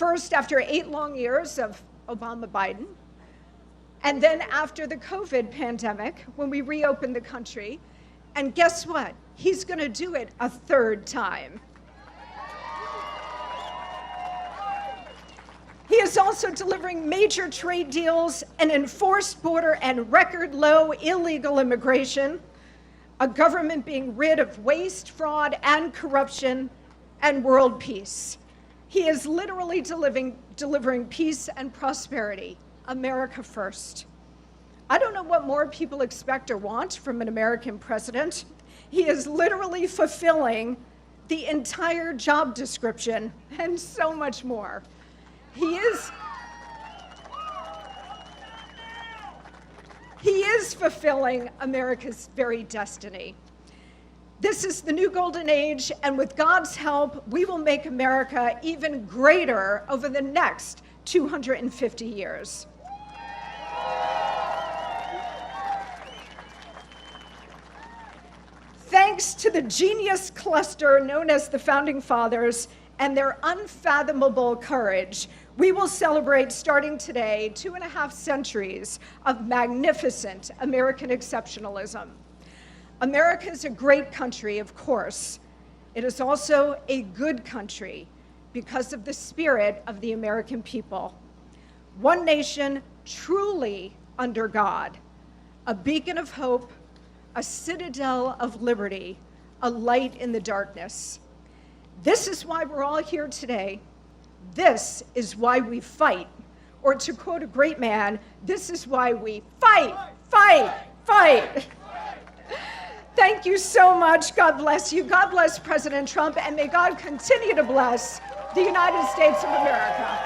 First, after 8 long years of Obama-Biden, and then after the COVID pandemic, when we reopened the country. And guess what? He's going to do it a 3rd time. He is also delivering major trade deals, an enforced border and record low illegal immigration, a government being rid of waste, fraud, and corruption, and world peace. He is literally delivering peace and prosperity, America first. I don't know what more people expect or want from an American president. He is literally fulfilling the entire job description and so much more. He is fulfilling America's very destiny. This is the new golden age, and with God's help, we will make America even greater over the next 250 years. Thanks to the genius cluster known as the Founding Fathers and their unfathomable courage, we will celebrate, starting today, 2.5 centuries of magnificent American exceptionalism. America is a great country, of course. It is also a good country because of the spirit of the American people. One nation truly under God, a beacon of hope, a citadel of liberty, a light in the darkness. This is why we're all here today. This is why we fight. Or to quote a great man, this is why we fight, fight, fight. Thank you so much. God bless you. God bless President Trump, and may God continue to bless the United States of America.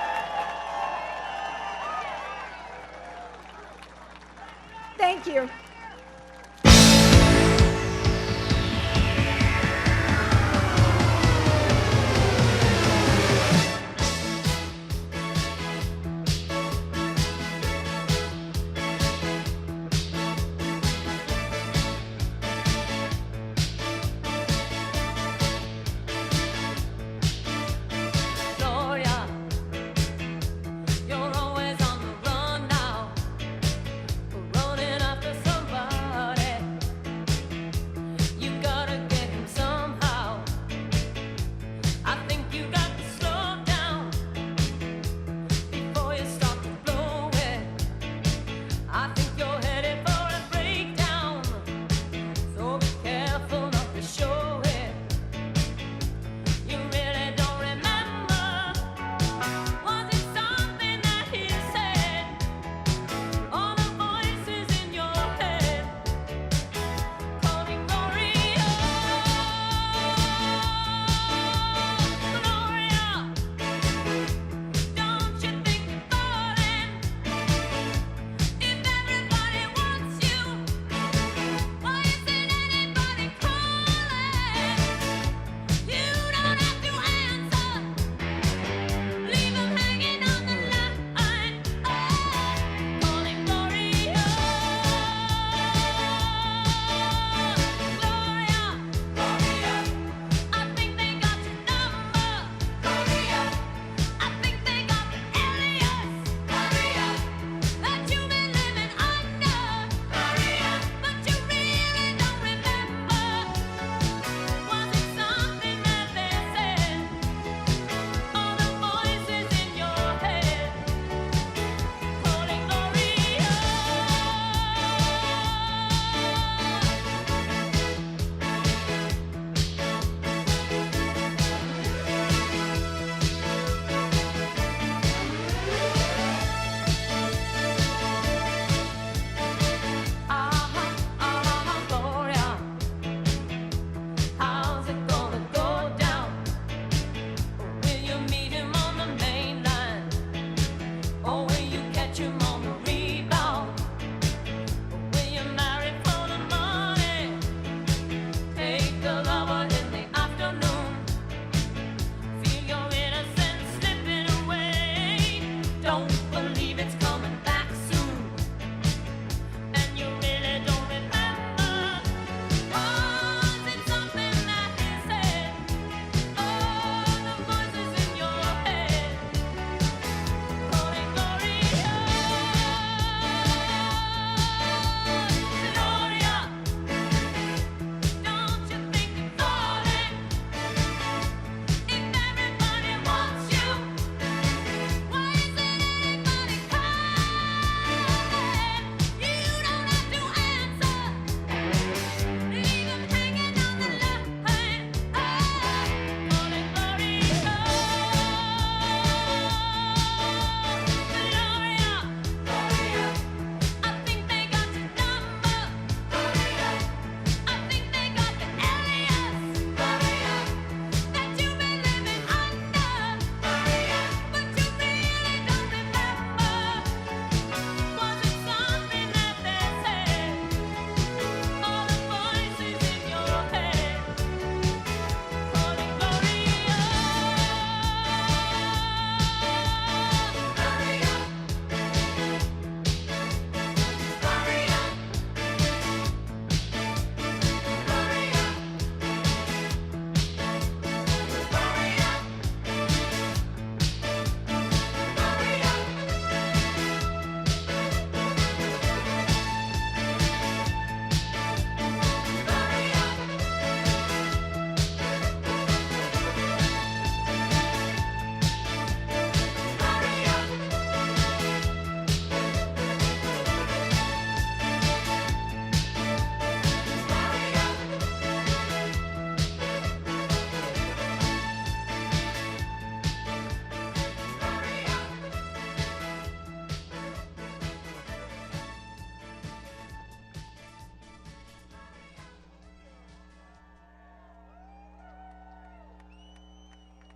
Thank you. You're always on the run now, running after some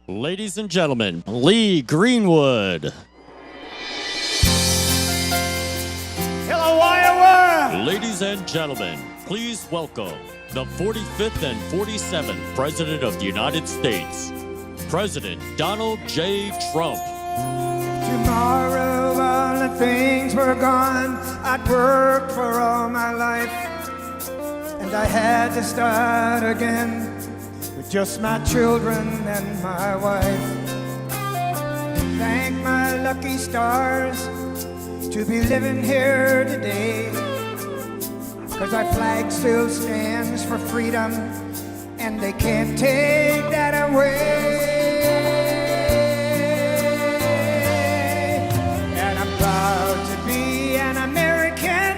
Ladies and gentlemen, Lee Greenwood. Hello, Iowa! Ladies and gentlemen, please welcome the 45th and 47th President of the United States, President Donald J. Trump. Tomorrow all the things were gone. I'd worked for all my life, and I had to start again with just my children and my wife. Thank my lucky stars to be living here today, 'cause our flag still stands for freedom, and they can't take that away. And I'm proud to be an American,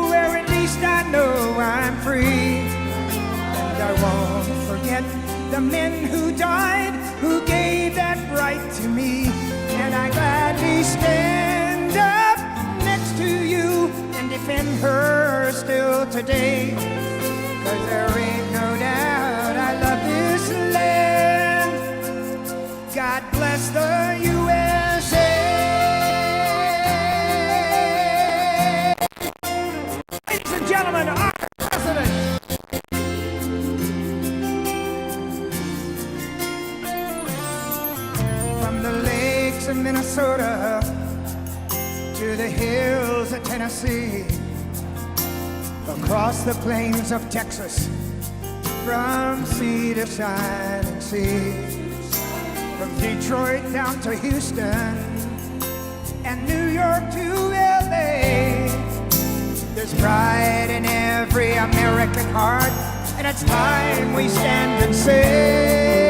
where at least I know I'm free. And I won't forget the men who died, who gave that right to me. And I gladly stand up next to you and defend her still today. 'Cause there ain't no doubt I love this land. God bless the USA. Ladies and gentlemen, our president. From the lakes of Minnesota to the hills of Tennessee, across the plains of Texas, from sea to shining sea, from Detroit down to Houston and New York to LA. There's pride in every American heart, and it's time we stand and say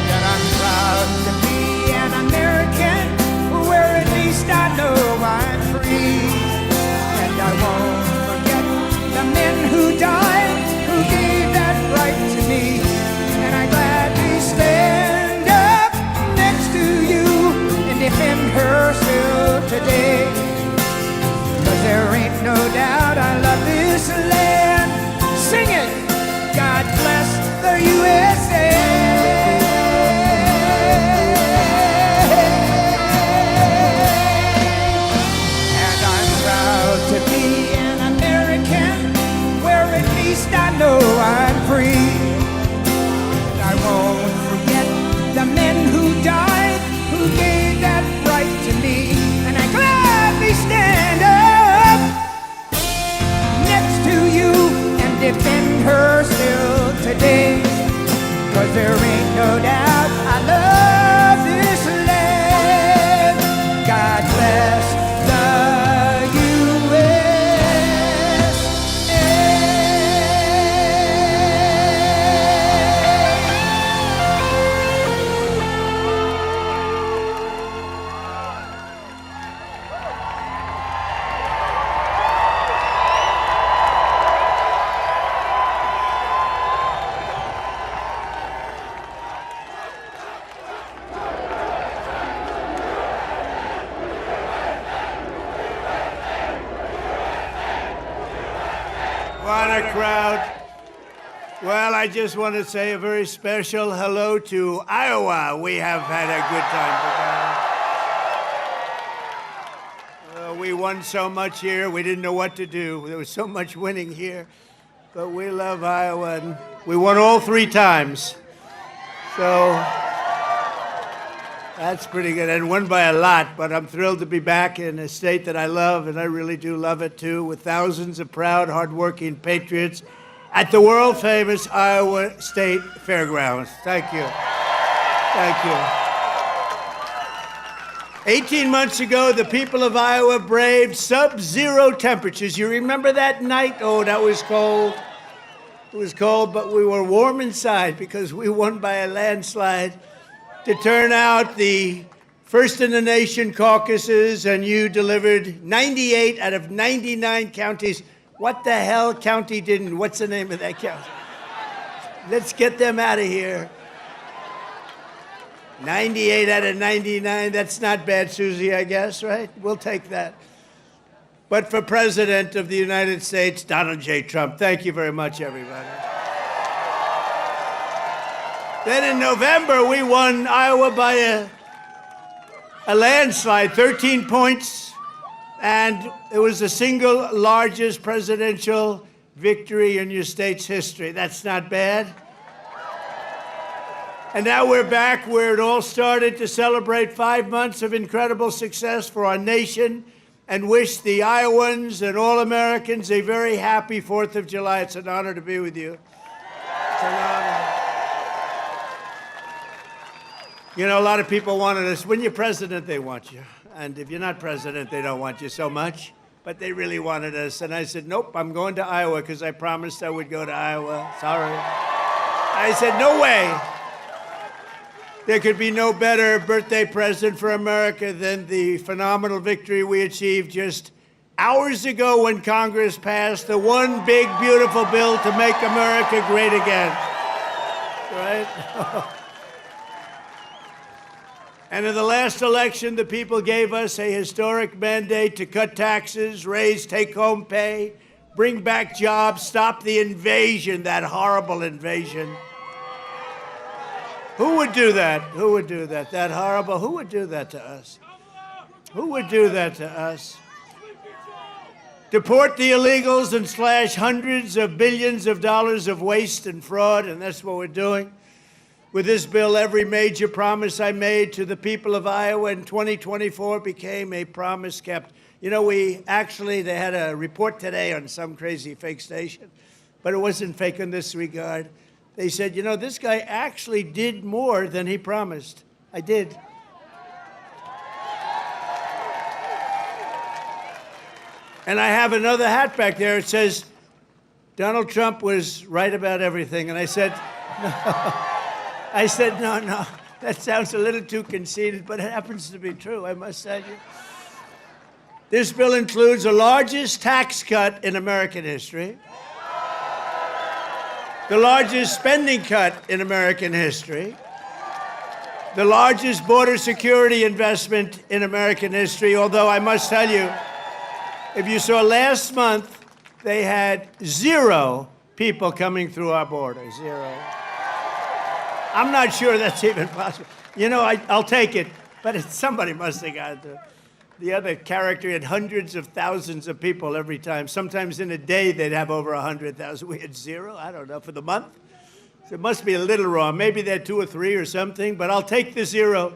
that I'm proud to be an American, where at least I know I'm free. And I won't forget the men who died, who gave that right to me. And I gladly stand up next to you and defend her still today. 'Cause there ain't no doubt I love this land. Sing it! God bless the USA. And I'm proud to be an American, where at least I know I'm free. And I won't forget the men who died, who gave that right to me. And I gladly stand up next to you and defend her still today. 'Cause there ain't no doubt I love this land. God bless the USA. What a crowd. Well, I just want to say a very special hello to Iowa. We have had a good time together. We won so much here, we didn't know what to do. There was so much winning here. But we love Iowa, and we won all 3 times. So that's pretty good, and won by a lot, but I'm thrilled to be back in a state that I love, and I really do love it too, with thousands of proud, hardworking patriots at the world-famous Iowa State Fairgrounds. Thank you. Thank you. 18 months ago, the people of Iowa braved sub-zero temperatures. You remember that night? Oh, that was cold. It was cold, but we were warm inside because we won by a landslide to turn out the first in the nation caucuses, and you delivered 98 out of 99 counties. What the hell county didn't? What's the name of that county? Let's get them out of here. 98 out of 99, that's not bad, Susie, I guess, right? We'll take that. But for President of the United States, Donald J. Trump, thank you very much, everybody. Then in November, we won Iowa by a landslide, 13 points, and it was the single largest presidential victory in your state's history. That's not bad. And now we're back where it all started to celebrate 5 months of incredible success for our nation and wish the Iowans and all Americans a very happy 4th of July. It's an honor to be with you. It's an honor. You know, a lot of people wanted us. When you're president, they want you. And if you're not president, they don't want you so much. But they really wanted us. And I said, nope, I'm going to Iowa because I promised I would go to Iowa. Sorry. I said, no way. There could be no better birthday present for America than the phenomenal victory we achieved just hours ago when Congress passed the one big, beautiful bill to make America great again. Right? And in the last election, the people gave us a historic mandate to cut taxes, raise take-home pay, bring back jobs, stop the invasion, that horrible invasion. Who would do that? Who would do that? That horrible, who would do that to us? Who would do that to us? Deport the illegals and slash hundreds of billions of dollars of waste and fraud, and that's what we're doing. With this bill, every major promise I made to the people of Iowa in 2024 became a promise kept. You know, they had a report today on some crazy fake station, but it wasn't fake in this regard. They said, you know, this guy actually did more than he promised. I did. And I have another hat back there. It says, Donald Trump was right about everything. And I said, no. No, that sounds a little too conceited, but it happens to be true, I must tell you. This bill includes the largest tax cut in American history, the largest spending cut in American history, the largest border security investment in American history, although I must tell you, if you saw last month, they had 0 people coming through our border, 0. I'm not sure that's even possible. You know, I'll take it, but somebody must have got to. The other character had hundreds of thousands of people every time. Sometimes in a day, they'd have over 100,000. We had 0, I don't know, for the month. So it must be a little wrong. Maybe they're 2 or 3 or something, but I'll take the 0.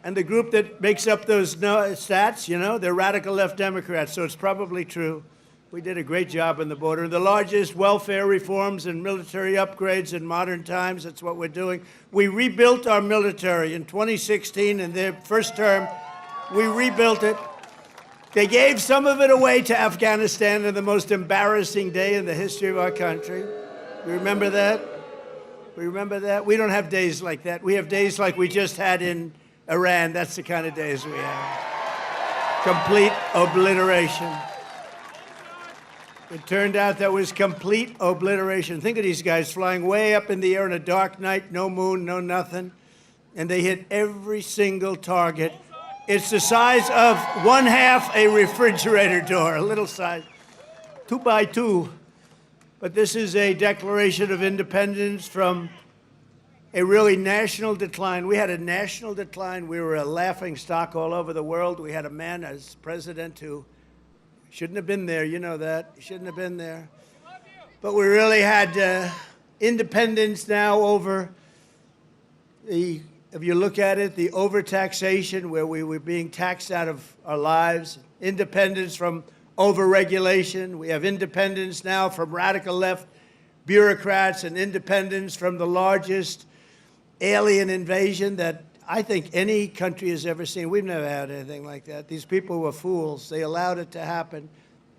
And the group that makes up those stats, you know, they're radical left Democrats, so it's probably true. We did a great job on the border. The largest welfare reforms and military upgrades in modern times, that's what we're doing. We rebuilt our military in 2016, in their first term. We rebuilt it. They gave some of it away to Afghanistan on the most embarrassing day in the history of our country. We remember that? We remember that? We don't have days like that. We have days like we just had in Iran. That's the kind of days we have. Complete obliteration. It turned out that was complete obliteration. Think of these guys flying way up in the air on a dark night, no moon, no nothing, and they hit every single target. It's the size of 1/2 a refrigerator door, a little size, 2 by 2. But this is a declaration of independence from a really national decline. We had a national decline. We were a laughing stock all over the world. We had a man as president who shouldn't have been there, you know that. Shouldn't have been there. But we really had independence now over if you look at it, the overtaxation where we were being taxed out of our lives, independence from overregulation. We have independence now from radical left bureaucrats and independence from the largest alien invasion that I think any country has ever seen. We've never had anything like that. These people were fools. They allowed it to happen.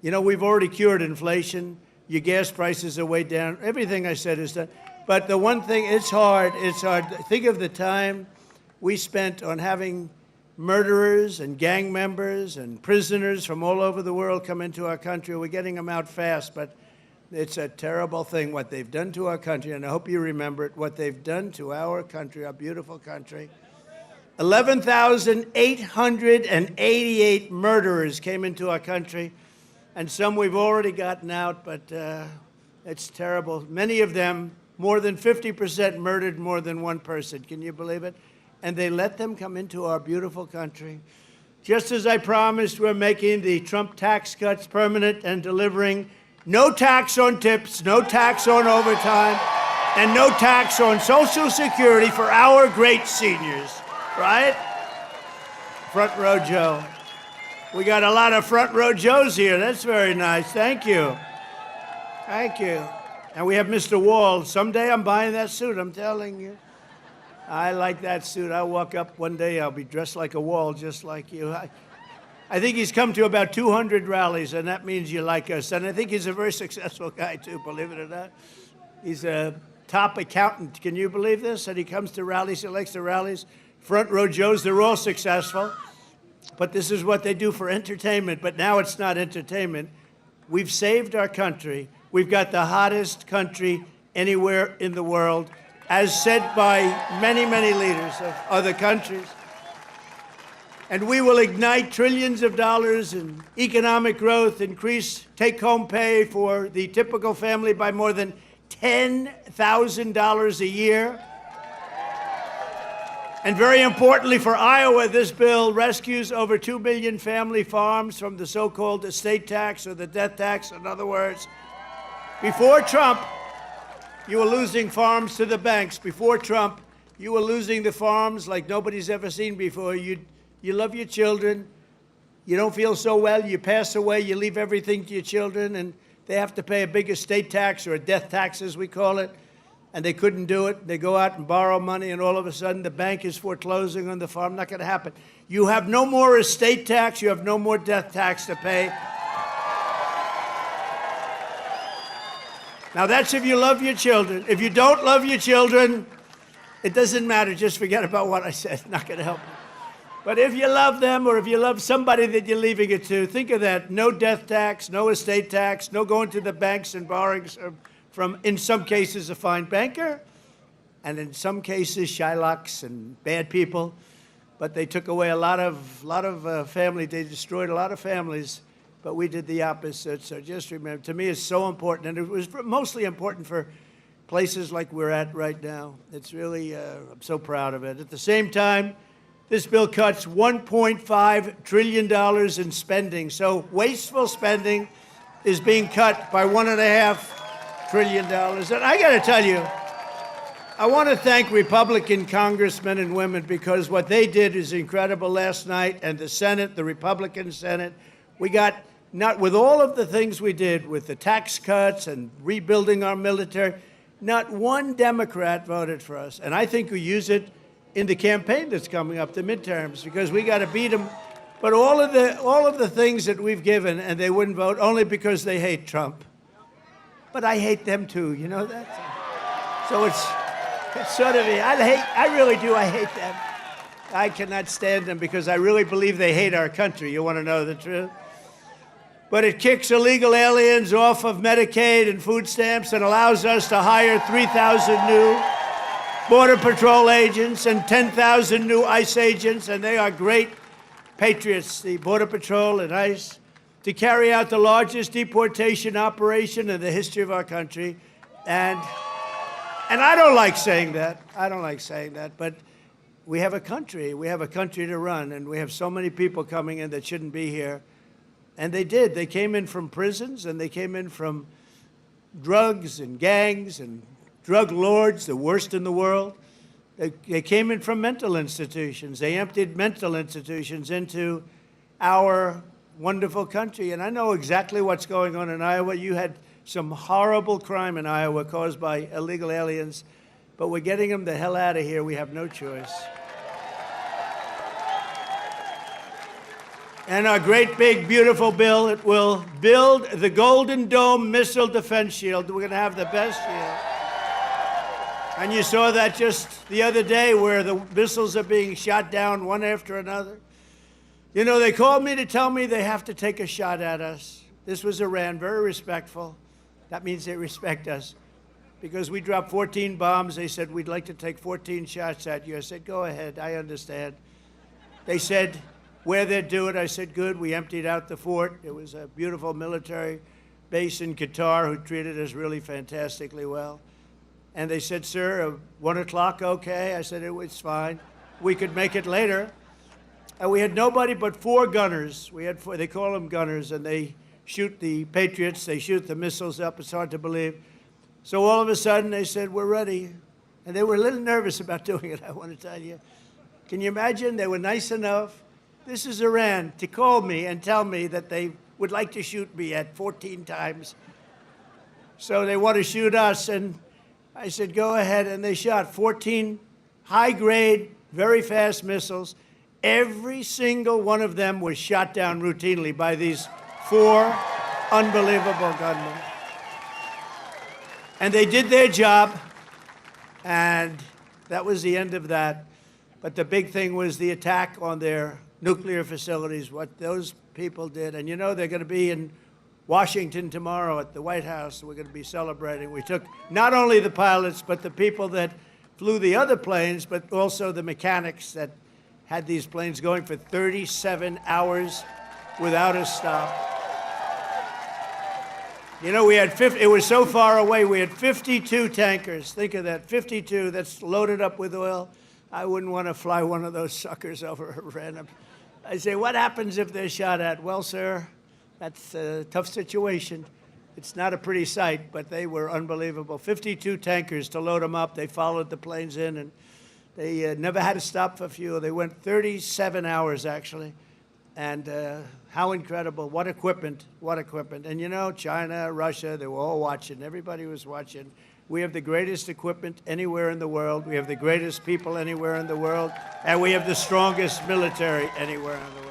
You know, we've already cured inflation. Your gas prices are way down. Everything I said is done. But the one thing, it's hard. It's hard. Think of the time we spent on having murderers and gang members and prisoners from all over the world come into our country. We're getting them out fast, but it's a terrible thing what they've done to our country, and I hope you remember it, what they've done to our country, our beautiful country. 11,888 murderers came into our country, and some we've already gotten out, but it's terrible. Many of them, more than 50% murdered more than one person. Can you believe it? And they let them come into our beautiful country. Just as I promised, we're making the Trump tax cuts permanent and delivering no tax on tips, no tax on overtime, and no tax on Social Security for our great seniors, right? Front row Joe. We got a lot of front row Joes here. That's very nice. Thank you. Thank you. And we have Mr. Wall. Someday I'm buying that suit, I'm telling you. I like that suit. I'll walk up one day, I'll be dressed like a Wall, just like you. I think he's come to about 200 rallies, and that means you like us. And I think he's a very successful guy, too, believe it or not. He's a top accountant. Can you believe this? And he comes to rallies, he likes the rallies. Front row Joes, they're all successful. But this is what they do for entertainment. But now it's not entertainment. We've saved our country. We've got the hottest country anywhere in the world, as said by many, many leaders of other countries. And we will ignite trillions of dollars in economic growth, increase take-home pay for the typical family by more than $10,000 a year. And very importantly for Iowa, this bill rescues over 2 million family farms from the so-called estate tax or the death tax. In other words, before Trump, you were losing farms to the banks. Before Trump, you were losing the farms like nobody's ever seen before. You love your children. You don't feel so well. You pass away. You leave everything to your children, and they have to pay a big estate tax or a death tax, as we call it. And they couldn't do it. They go out and borrow money, and all of a sudden the bank is foreclosing on the farm. Not going to happen. You have no more estate tax. You have no more death tax to pay. Now, that's if you love your children. If you don't love your children, it doesn't matter. Just forget about what I said. Not going to help you. But if you love them, or if you love somebody that you're leaving it to, think of that. No death tax, no estate tax, no going to the banks and borrowing from, in some cases, a fine banker, and in some cases, Shylocks and bad people. But they took away a lot of family. They destroyed a lot of families. But we did the opposite. So just remember, to me, it's so important. And it was mostly important for places like we're at right now. It's really, I'm so proud of it. At the same time, this bill cuts $1.5 trillion in spending. So wasteful spending is being cut by $1.5 trillion. And I got to tell you, I want to thank Republican congressmen and women, because what they did is incredible last night. And the Senate, the Republican Senate, we got, not with all of the things we did with the tax cuts and rebuilding our military, not one Democrat voted for us. And I think we use it in the campaign that's coming up, the midterms, because we got to beat them. But all of the things that we've given, and they wouldn't vote only because they hate Trump. But I hate them too, you know that? So it's sort of, I really do, I hate them. I cannot stand them because I really believe they hate our country. You want to know the truth? But it kicks illegal aliens off of Medicaid and food stamps and allows us to hire 3,000 new Border Patrol agents and 10,000 new ICE agents, and they are great patriots, the Border Patrol and ICE, to carry out the largest deportation operation in the history of our country. And I don't like saying that. I don't like saying that, but we have a country. We have a country to run, and we have so many people coming in that shouldn't be here. And they did. They came in from prisons, and they came in from drugs and gangs and drug lords, the worst in the world. They came in from mental institutions. They emptied mental institutions into our wonderful country. And I know exactly what's going on in Iowa. You had some horrible crime in Iowa caused by illegal aliens, but we're getting them the hell out of here. We have no choice. And our great, big, beautiful bill, it will build the Golden Dome missile defense shield. We're going to have the best shield. And you saw that just the other day, where the missiles are being shot down one after another. You know, they called me to tell me they have to take a shot at us. This was Iran, very respectful. That means they respect us. Because we dropped 14 bombs, they said, we'd like to take 14 shots at you. I said, go ahead, I understand. They said, where they'd do it. I said, good. We emptied out the fort. It was a beautiful military base in Qatar who treated us really fantastically well. And they said, sir, 1 o'clock, okay? I said, it's fine. We could make it later. And we had nobody but 4 gunners. We had 4, they call them gunners, and they shoot the Patriots, they shoot the missiles up. It's hard to believe. So all of a sudden, they said, we're ready. And they were a little nervous about doing it, I want to tell you. Can you imagine? They were nice enough. This is Iran, to call me and tell me that they would like to shoot me at 14 times. So they want to shoot us, and I said, go ahead, and they shot 14 high-grade, very fast missiles. Every single one of them was shot down routinely by these 4 unbelievable gunmen. And they did their job, and that was the end of that. But the big thing was the attack on their nuclear facilities, what those people did. And you know, they're going to be in Washington tomorrow at the White House. We're going to be celebrating. We took not only the pilots, but the people that flew the other planes, but also the mechanics that had these planes going for 37 hours without a stop. You know, we had it was so far away, we had 52 tankers. Think of that, 52 that's loaded up with oil. I wouldn't want to fly one of those suckers over Iran. I say, what happens if they're shot at? Well, sir, that's a tough situation. It's not a pretty sight, but they were unbelievable. 52 tankers to load them up. They followed the planes in, and they never had to stop for fuel. They went 37 hours, actually. And how incredible. What equipment, what equipment. And you know, China, Russia, they were all watching. Everybody was watching. We have the greatest equipment anywhere in the world. We have the greatest people anywhere in the world. And we have the strongest military anywhere in the world.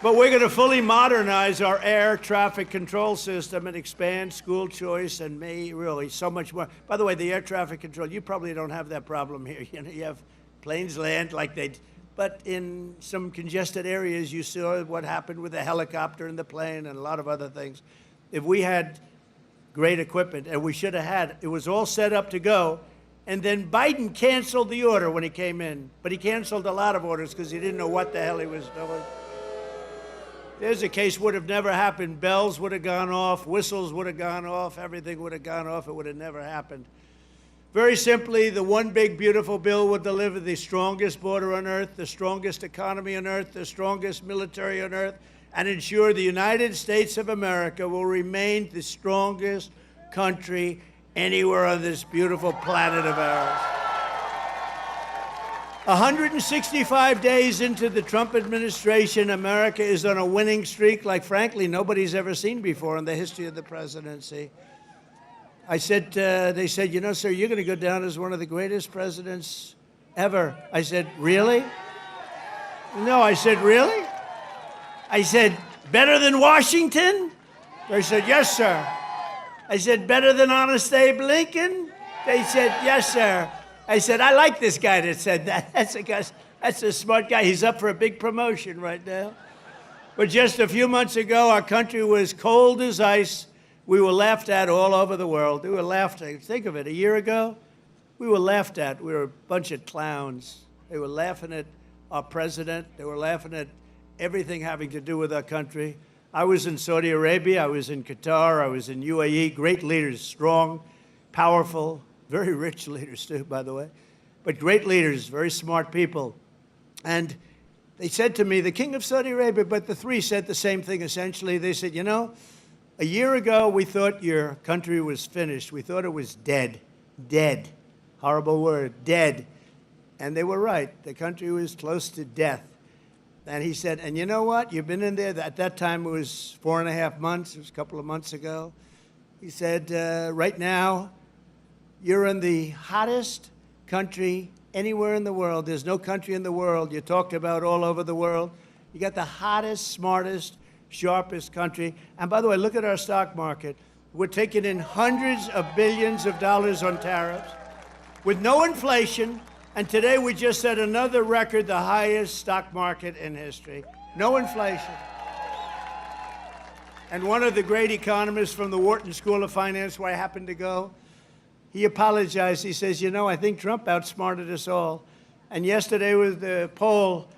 But we're going to fully modernize our air traffic control system and expand school choice and really so much more. By the way, the air traffic control, you probably don't have that problem here. You know, you have planes land like they, but in some congested areas, you saw what happened with the helicopter and the plane and a lot of other things. If we had great equipment, and we should have had, it was all set up to go, and then Biden canceled the order when he came in, but he canceled a lot of orders because he didn't know what the hell he was doing. There's a case would have never happened. Bells would have gone off, whistles would have gone off, everything would have gone off. It would have never happened. Very simply, the one big beautiful bill would deliver the strongest border on earth, the strongest economy on earth, the strongest military on earth, and ensure the United States of America will remain the strongest country anywhere on this beautiful planet of ours. 165 days into the Trump administration, America is on a winning streak like, frankly, nobody's ever seen before in the history of the presidency. I said, they said, you know, sir, you're going to go down as one of the greatest presidents ever. I said, really? No, I said, really? I said, better than Washington? They said, yes, sir. I said, better than Honest Abe Lincoln? They said, yes, sir. I said, I like this guy that said that. That's a smart guy. He's up for a big promotion right now. But just a few months ago, our country was cold as ice. We were laughed at all over the world. We were laughed at. Think of it, a year ago, we were laughed at. We were a bunch of clowns. They were laughing at our president. They were laughing at everything having to do with our country. I was in Saudi Arabia. I was in Qatar. I was in UAE. Great leaders, strong, powerful, very rich leaders, too, by the way. But great leaders, very smart people. And they said to me, the king of Saudi Arabia, but the three said the same thing, essentially. They said, you know, a year ago, we thought your country was finished. We thought it was dead. Dead. Horrible word, dead. And they were right. The country was close to death. And he said, and you know what? You've been in there. At that time, it was 4.5 months. It was a couple of months ago. He said, right now, you're in the hottest country anywhere in the world. There's no country in the world. You talked about all over the world. You got the hottest, smartest, sharpest country. And by the way, look at our stock market. We're taking in hundreds of billions of dollars on tariffs with no inflation. And today we just set another record, the highest stock market in history. No inflation. And one of the great economists from the Wharton School of Finance, where I happened to go, he apologized. He says, you know, I think Trump outsmarted us all. And yesterday was the poll,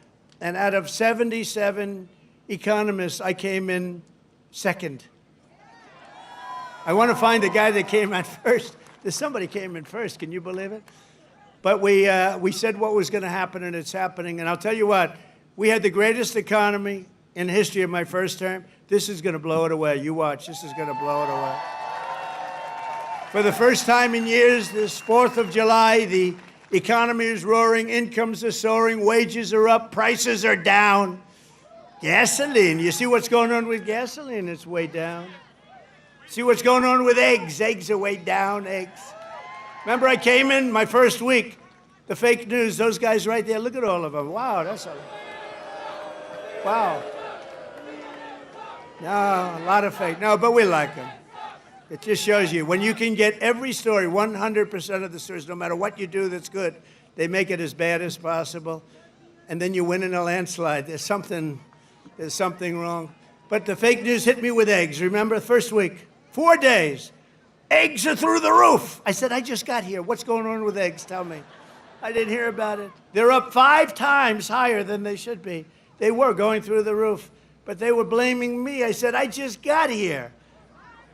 and out of 77 economists, I came in second. I want to find the guy that came out first. Somebody came in first. Can you believe it? But we said what was going to happen, and it's happening. And I'll tell you what, we had the greatest economy in the history of my first term. This is going to blow it away. You watch. This is going to blow it away. For the first time in years, this 4th of July, the economy is roaring, incomes are soaring, wages are up, prices are down. Gasoline, you see what's going on with gasoline? It's way down. See what's going on with eggs? Eggs are way down, eggs. Remember I came in my first week, the fake news, those guys right there, look at all of them. Wow, that's a, wow. No, a lot of fake, no, but we like them. It just shows you, when you can get every story, 100% of the stories, no matter what you do that's good, they make it as bad as possible, and then you win in a landslide. There's something wrong. But the fake news hit me with eggs. Remember, first week, 4 days, eggs are through the roof. I said, I just got here. What's going on with eggs? Tell me. I didn't hear about it. They're up 5 times higher than they should be. They were going through the roof, but they were blaming me. I said, I just got here.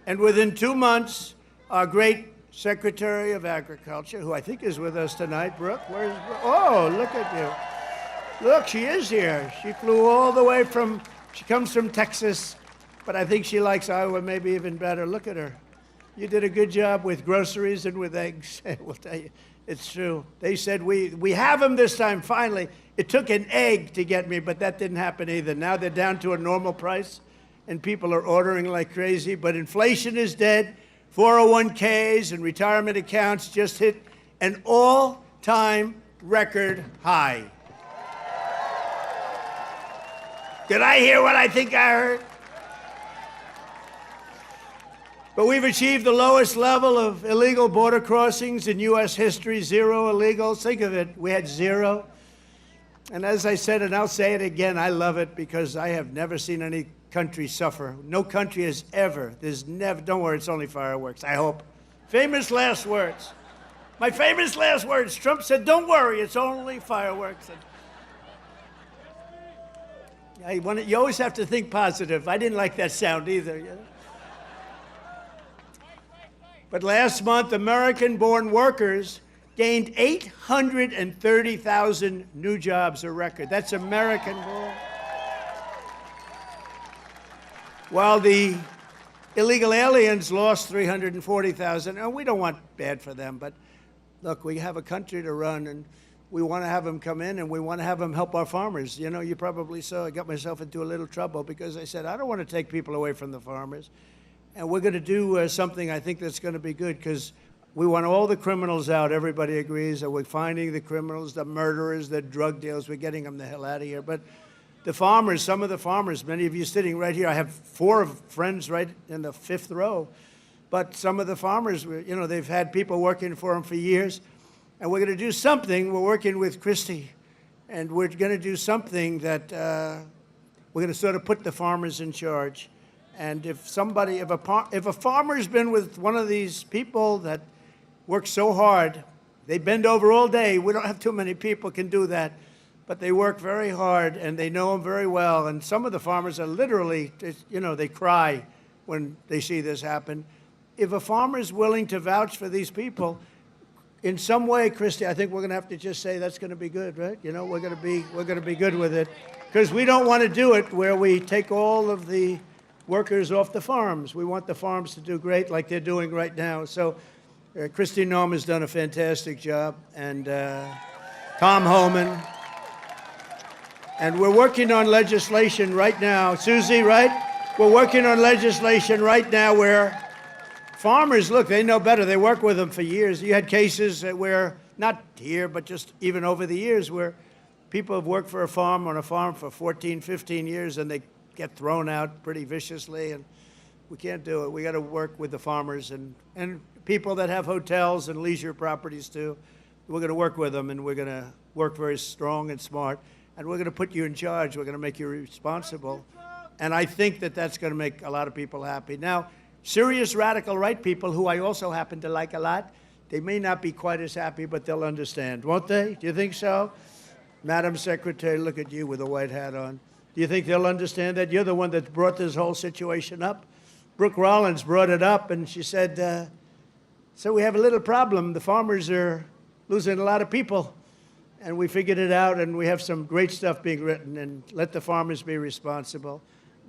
And within 2 months, our great Secretary of Agriculture, who I think is with us tonight, Brooke, where's Brooke? Oh, look at you. Look, she is here. She flew all the way from, she comes from Texas, but I think she likes Iowa maybe even better. Look at her. You did a good job with groceries and with eggs. We'll tell you, it's true. They said, we have them this time, finally. It took an egg to get me, but that didn't happen either. Now they're down to a normal price, and people are ordering like crazy, but inflation is dead. 401ks and retirement accounts just hit an all-time record high. Did I hear what I think I heard? But we've achieved the lowest level of illegal border crossings in U.S. history, 0 illegals. Think of it, we had 0. And as I said, and I'll say it again, I love it because I have never seen any country suffer. No country has ever, there's never, don't worry, it's only fireworks, I hope. Famous last words. My famous last words, Trump said, don't worry, it's only fireworks. You always have to think positive. I didn't like that sound either. You know? But last month, American-born workers gained 830,000 new jobs, a record. That's American-born. While the illegal aliens lost 340,000. And we don't want bad for them, but look, we have a country to run, and we want to have them come in, and we want to have them help our farmers. You know, you probably saw I got myself into a little trouble because I said, I don't want to take people away from the farmers. And we're going to do something I think that's going to be good because we want all the criminals out. Everybody agrees that we're finding the criminals, the murderers, the drug dealers. We're getting them the hell out of here. But the farmers, some of the farmers, many of you sitting right here, I have 4 friends right in the 5th row. But some of the farmers, you know, they've had people working for them for years. And we're going to do something. We're working with Christie. And we're going to do something that we're going to sort of put the farmers in charge. And if somebody, if a farmer's been with one of these people that work so hard, they bend over all day. We don't have too many people can do that. But they work very hard, and they know them very well. And some of the farmers are literally, you know, they cry when they see this happen. If a farmer is willing to vouch for these people, in some way, Christy, I think we're going to have to just say that's going to be good, right? You know, we're going to be good with it, because we don't want to do it where we take all of the workers off the farms. We want the farms to do great, like they're doing right now. So, Christy Noem has done a fantastic job, and Tom Homan. And we're working on legislation right now. Susie, right? We're working on legislation right now where farmers, look, they know better. They work with them for years. You had cases where, not here, but just even over the years, where people have worked for on a farm for 14, 15 years, and they get thrown out pretty viciously, and we can't do it. We got to work with the farmers and people that have hotels and leisure properties, too. We're going to work with them, and we're going to work very strong and smart. And we're going to put you in charge. We're going to make you responsible. And I think that that's going to make a lot of people happy. Now, serious radical right people, who I also happen to like a lot, they may not be quite as happy, but they'll understand, won't they? Do you think so? Madam Secretary, look at you with a white hat on. Do you think they'll understand that? You're the one that brought this whole situation up. Brooke Rollins brought it up, and she said, So we have a little problem. The farmers are losing a lot of people. And we figured it out, and we have some great stuff being written, and let the farmers be responsible.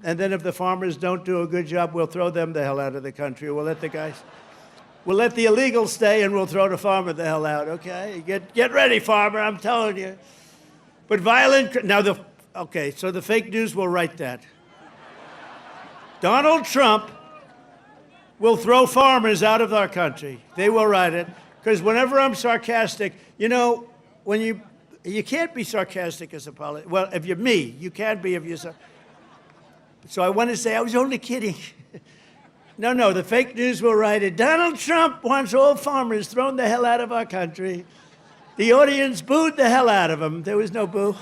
And then if the farmers don't do a good job, we'll throw them the hell out of the country. We'll let the illegals stay, and we'll throw the farmer the hell out, okay? Get ready, farmer, I'm telling you. But so the fake news will write that. Donald Trump will throw farmers out of our country. They will write it, because whenever I'm sarcastic, when you can't be sarcastic as a politician. Well, if you're me, you can't be if you're so I want to say I was only kidding. No, the fake news will write it. Donald Trump wants all farmers thrown the hell out of our country. The audience booed the hell out of him. There was no boo.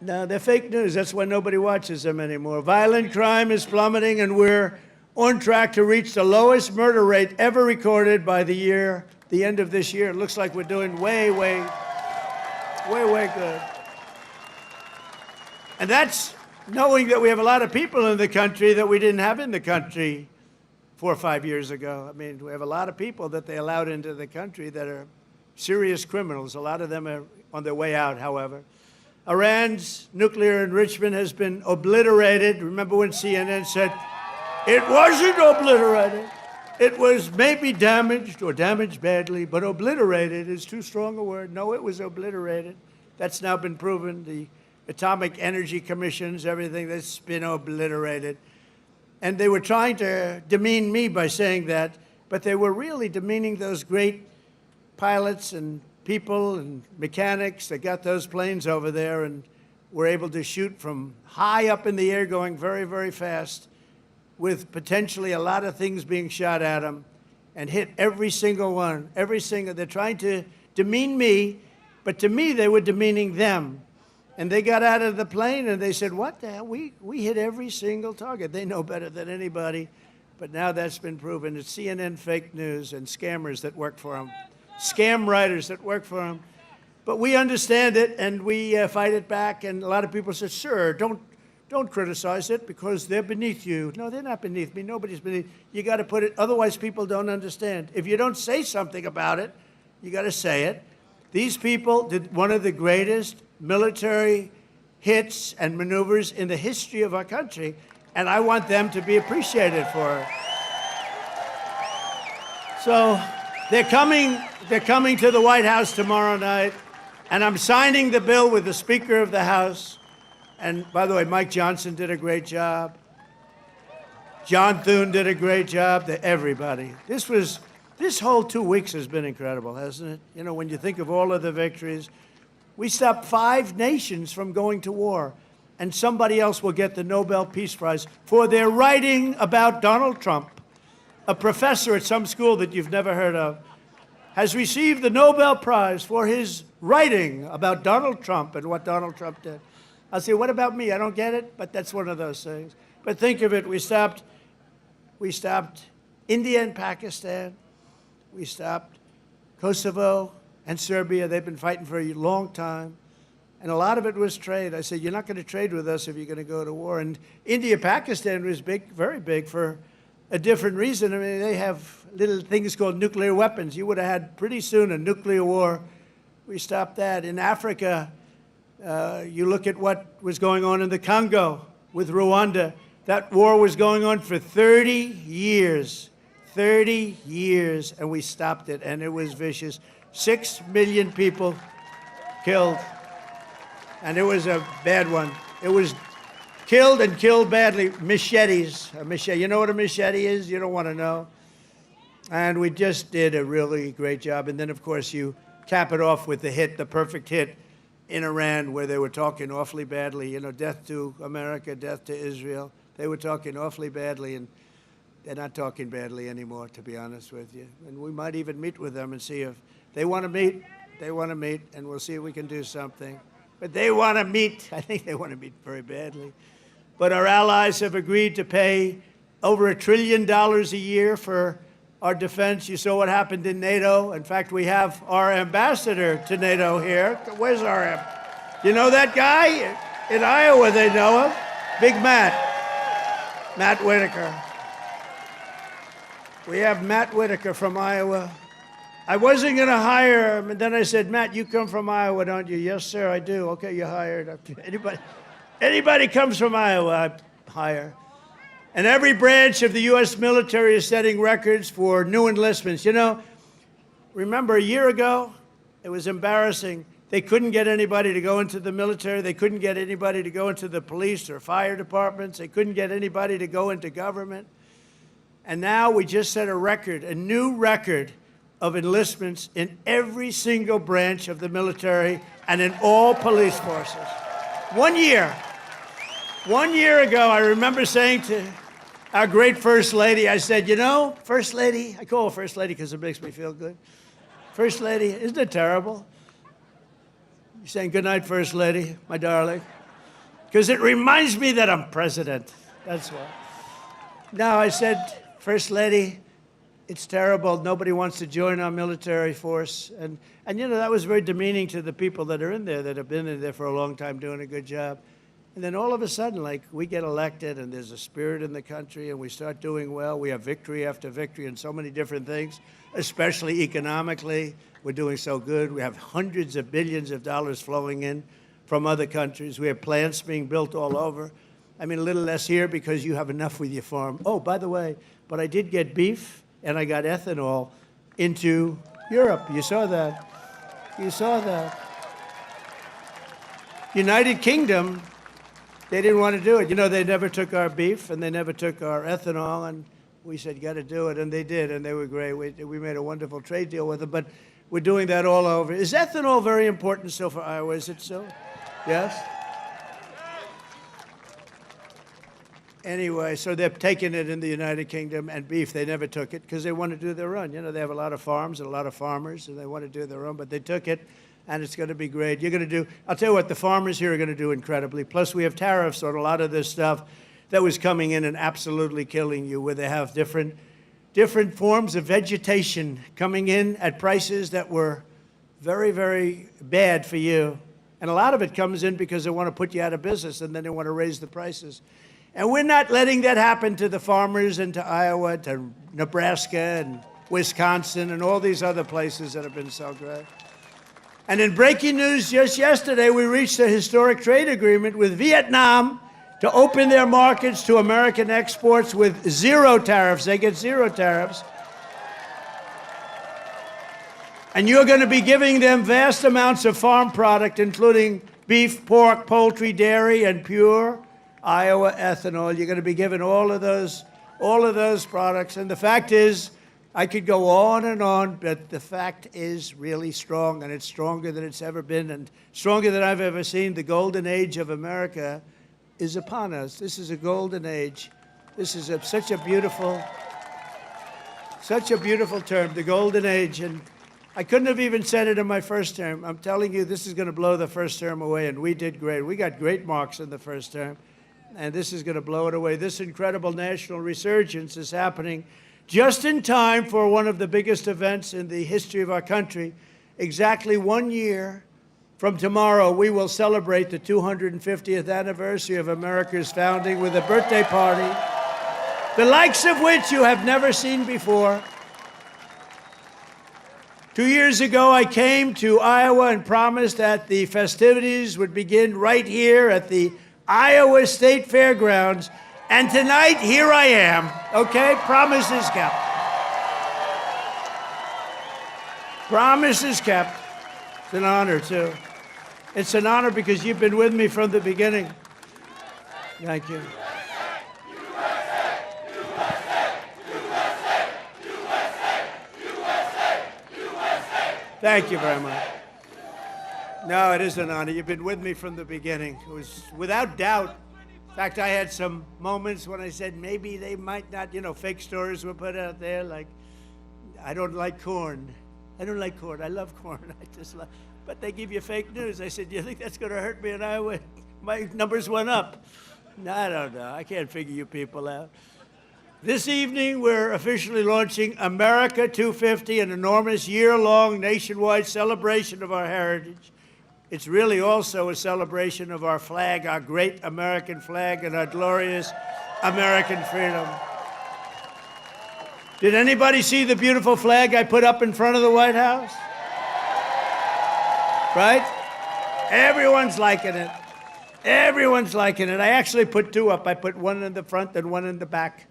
No, they're fake news. That's why nobody watches them anymore. Violent crime is plummeting, and we're on track to reach the lowest murder rate ever recorded by the end of this year. It looks like we're doing way good. And that's knowing that we have a lot of people in the country that we didn't have in the country 4 or 5 years ago. I mean, we have a lot of people that they allowed into the country that are serious criminals. A lot of them are on their way out, however. Iran's nuclear enrichment has been obliterated. Remember when CNN said, it wasn't obliterated. It was maybe damaged or damaged badly, but obliterated is too strong a word. No, it was obliterated. That's now been proven. The Atomic Energy Commissions, everything that's been obliterated. And they were trying to demean me by saying that, but they were really demeaning those great pilots and people and mechanics that got those planes over there and were able to shoot from high up in the air going very, very fast, with potentially a lot of things being shot at them, and hit every single one, they're trying to demean me, but to me they were demeaning them. And they got out of the plane and they said, what the hell, we hit every single target. They know better than anybody, but now that's been proven. It's CNN fake news and scammers that work for them, scam writers that work for them. But we understand it, and we fight it back, and a lot of people say, sir, don't criticize it because they're beneath you. No, they're not beneath me. Nobody's beneath. You got to put it, otherwise people don't understand. If you don't say something about it, you got to say it. These people did one of the greatest military hits and maneuvers in the history of our country, and I want them to be appreciated for it. So they're coming to the White House tomorrow night, and I'm signing the bill with the Speaker of the House. And by the way, Mike Johnson did a great job. John Thune did a great job. Everybody. This whole 2 weeks has been incredible, hasn't it? When you think of all of the victories, we stopped 5 nations from going to war, and somebody else will get the Nobel Peace Prize for their writing about Donald Trump. A professor at some school that you've never heard of has received the Nobel Prize for his writing about Donald Trump and what Donald Trump did. I'll say, what about me? I don't get it, but that's one of those things. But think of it, we stopped India and Pakistan. We stopped Kosovo and Serbia. They've been fighting for a long time. And a lot of it was trade. I said, you're not going to trade with us if you're going to go to war. And India, Pakistan was big, very big, for a different reason. I mean, they have little things called nuclear weapons. You would have had pretty soon a nuclear war. We stopped that. In Africa, you look at what was going on in the Congo with Rwanda. That war was going on for 30 years. 30 years, and we stopped it, and it was vicious. 6 million people killed, and it was a bad one. It was killed and killed badly. Machetes. A machete. You know what a machete is? You don't want to know. And we just did a really great job. And then, of course, you cap it off with the perfect hit in Iran, where they were talking awfully badly. Death to America, death to Israel. They were talking awfully badly, and they're not talking badly anymore, to be honest with you. And we might even meet with them and see if they want to meet. They want to meet, and we'll see if we can do something. But they want to meet. I think they want to meet very badly. But our allies have agreed to pay over $1 trillion a year for our defense. You saw what happened in NATO. In fact, we have our ambassador to NATO here. Where's our You know that guy? In Iowa, they know him. Big Matt Whitaker. We have Matt Whitaker from Iowa. I wasn't going to hire him, and then I said, Matt, you come from Iowa, don't you? Yes, sir, I do. Okay, you're hired. Anybody comes from Iowa, I hire. And every branch of the U.S. military is setting records for new enlistments. You know, remember a year ago, it was embarrassing. They couldn't get anybody to go into the military. They couldn't get anybody to go into the police or fire departments. They couldn't get anybody to go into government. And now we just set a record, a new record of enlistments in every single branch of the military and in all police forces. 1 year. 1 year ago, I remember saying to our great First Lady, I said, you know, First Lady, I call her First Lady because it makes me feel good. First Lady, isn't it terrible? You're saying good night, First Lady, my darling. Because it reminds me that I'm president. That's why. Now, I said, First Lady, it's terrible. Nobody wants to join our military force. And you know, that was very demeaning to the people that are in there, that have been in there for a long time doing a good job. And then all of a sudden, like, we get elected and there's a spirit in the country and we start doing well. We have victory after victory in so many different things, especially economically. We're doing so good. We have hundreds of billions of dollars flowing in from other countries. We have plants being built all over. I mean, a little less here because you have enough with your farm. Oh, by the way, but I did get beef and I got ethanol into Europe. You saw that. You saw that. United Kingdom, they didn't want to do it. You know, they never took our beef and they never took our ethanol, and we said, you got to do it, and they did, and they were great. We made a wonderful trade deal with them, but we're doing that all over. Is ethanol very important still for Iowa? Is it so? Yes? Anyway, so they're taking it in the United Kingdom, and beef, they never took it because they want to do their own. You know, they have a lot of farms and a lot of farmers, and they want to do their own, but they took it, and it's going to be great. You're going to do, I'll tell you what, the farmers here are going to do incredibly. Plus, we have tariffs on a lot of this stuff that was coming in and absolutely killing you, where they have different forms of vegetation coming in at prices that were very, very bad for you. And a lot of it comes in because they want to put you out of business, and then they want to raise the prices. And we're not letting that happen to the farmers and to Iowa, to Nebraska and Wisconsin and all these other places that have been so great. And in breaking news just yesterday, we reached a historic trade agreement with Vietnam to open their markets to American exports with zero tariffs. They get zero tariffs. And you're going to be giving them vast amounts of farm product, including beef, pork, poultry, dairy, and pure Iowa ethanol. You're going to be given all of those products. And the fact is, I could go on, but the fact is really strong, and it's stronger than it's ever been, and stronger than I've ever seen. The golden age of America is upon us. This is a golden age. This is such a beautiful term, the golden age. And I couldn't have even said it in my first term. I'm telling you, this is going to blow the first term away, and we did great. We got great marks in the first term. And this is going to blow it away. This incredible national resurgence is happening just in time for one of the biggest events in the history of our country. Exactly 1 year from tomorrow, we will celebrate the 250th anniversary of America's founding with a birthday party, the likes of which you have never seen before. 2 years ago, I came to Iowa and promised that the festivities would begin right here at the Iowa State Fairgrounds, and tonight, here I am, okay? Promise is kept. Promise is kept. It's an honor, too. It's an honor because you've been with me from the beginning. Thank you. Thank you very much. No, it is an honor. You've been with me from the beginning. It was without doubt. In fact, I had some moments when I said maybe they might not, you know, fake stories were put out there like, I don't like corn. I don't like corn. I love corn. I just love, but they give you fake news. I said, do you think that's going to hurt me in Iowa? My numbers went up. No, I don't know. I can't figure you people out. This evening, we're officially launching America 250, an enormous year-long nationwide celebration of our heritage. It's really also a celebration of our flag, our great American flag, and our glorious American freedom. Did anybody see the beautiful flag I put up in front of the White House? Right? Everyone's liking it. Everyone's liking it. I actually put two up. I put one in the front and one in the back.